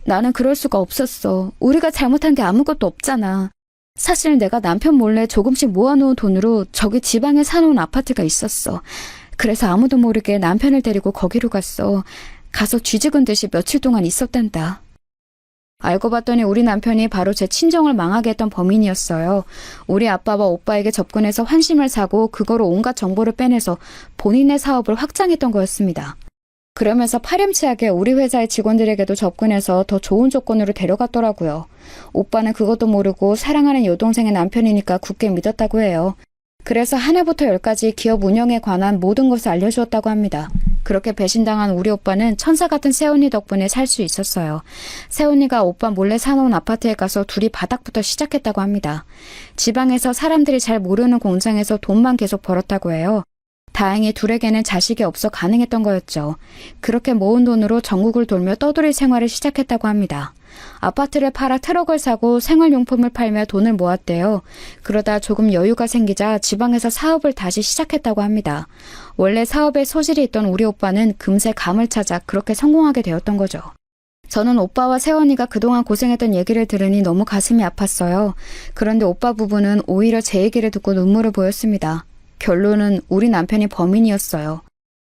나는 그럴 수가 없었어. 우리가 잘못한 게 아무것도 없잖아. 사실 내가 남편 몰래 조금씩 모아놓은 돈으로 저기 지방에 사놓은 아파트가 있었어. 그래서 아무도 모르게 남편을 데리고 거기로 갔어. 가서 쥐죽은 듯이 며칠 동안 있었단다. 알고 봤더니 우리 남편이 바로 제 친정을 망하게 했던 범인이었어요. 우리 아빠와 오빠에게 접근해서 환심을 사고 그거로 온갖 정보를 빼내서 본인의 사업을 확장했던 거였습니다. 그러면서 파렴치하게 우리 회사의 직원들에게도 접근해서 더 좋은 조건으로 데려갔더라고요. 오빠는 그것도 모르고 사랑하는 여동생의 남편이니까 굳게 믿었다고 해요. 그래서 하나부터 열까지 기업 운영에 관한 모든 것을 알려주었다고 합니다. 그렇게 배신당한 우리 오빠는 천사 같은 새언니 덕분에 살 수 있었어요. 새언니가 오빠 몰래 사놓은 아파트에 가서 둘이 바닥부터 시작했다고 합니다. 지방에서 사람들이 잘 모르는 공장에서 돈만 계속 벌었다고 해요. 다행히 둘에게는 자식이 없어 가능했던 거였죠. 그렇게 모은 돈으로 전국을 돌며 떠돌이 생활을 시작했다고 합니다. 아파트를 팔아 트럭을 사고 생활용품을 팔며 돈을 모았대요. 그러다 조금 여유가 생기자 지방에서 사업을 다시 시작했다고 합니다. 원래 사업에 소질이 있던 우리 오빠는 금세 감을 찾아 그렇게 성공하게 되었던 거죠. 저는 오빠와 새언니가 그동안 고생했던 얘기를 들으니 너무 가슴이 아팠어요. 그런데 오빠 부부는 오히려 제 얘기를 듣고 눈물을 보였습니다. 결론은 우리 남편이 범인이었어요.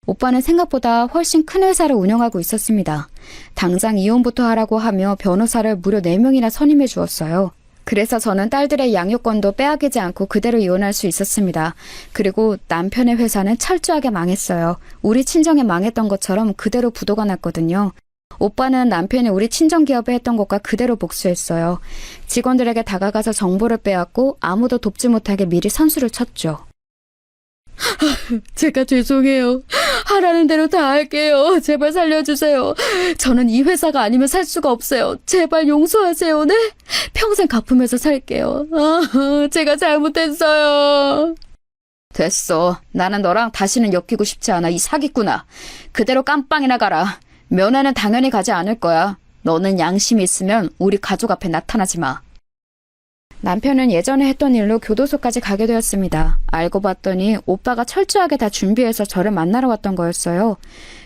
오빠는 생각보다 훨씬 큰 회사를 운영하고 있었습니다. 당장 이혼부터 하라고 하며 변호사를 무려 4명이나 선임해 주었어요. 그래서 저는 딸들의 양육권도 빼앗기지 않고 그대로 이혼할 수 있었습니다. 그리고 남편의 회사는 철저하게 망했어요. 우리 친정에 망했던 것처럼 그대로 부도가 났거든요. 오빠는 남편이 우리 친정기업에 했던 것과 그대로 복수했어요. 직원들에게 다가가서 정보를 빼앗고 아무도 돕지 못하게 미리 선수를 쳤죠. 제가 죄송해요. 하라는 대로 다 할게요. 제발 살려주세요. 저는 이 회사가 아니면 살 수가 없어요. 제발 용서하세요. 네? 평생 갚으면서 살게요. 제가 잘못했어요. 됐어. 나는 너랑 다시는 엮이고 싶지 않아. 이 사기꾼아. 그대로 깜빵이나 가라. 면회는 당연히 가지 않을 거야. 너는 양심이 있으면 우리 가족 앞에 나타나지 마. 남편은 예전에 했던 일로 교도소까지 가게 되었습니다. 알고 봤더니 오빠가 철저하게 다 준비해서 저를 만나러 왔던 거였어요.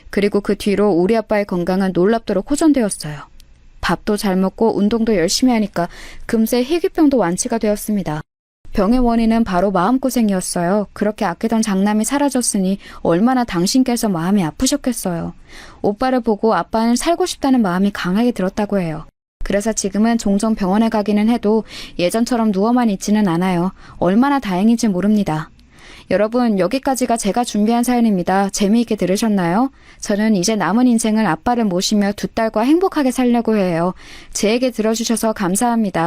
그리고 그 뒤로 우리 아빠의 건강은 놀랍도록 호전되었어요. 밥도 잘 먹고 운동도 열심히 하니까 금세 희귀병도 완치가 되었습니다. 병의 원인은 바로 마음고생이었어요. 그렇게 아끼던 장남이 사라졌으니 얼마나 당신께서 마음이 아프셨겠어요. 오빠를 보고 아빠는 살고 싶다는 마음이 강하게 들었다고 해요. 그래서 지금은 종종 병원에 가기는 해도 예전처럼 누워만 있지는 않아요. 얼마나 다행인지 모릅니다. 여러분, 여기까지가 제가 준비한 사연입니다. 재미있게 들으셨나요? 저는 이제 남은 인생을 아빠를 모시며 2딸과 행복하게 살려고 해요. 제 얘기 들어주셔서 감사합니다.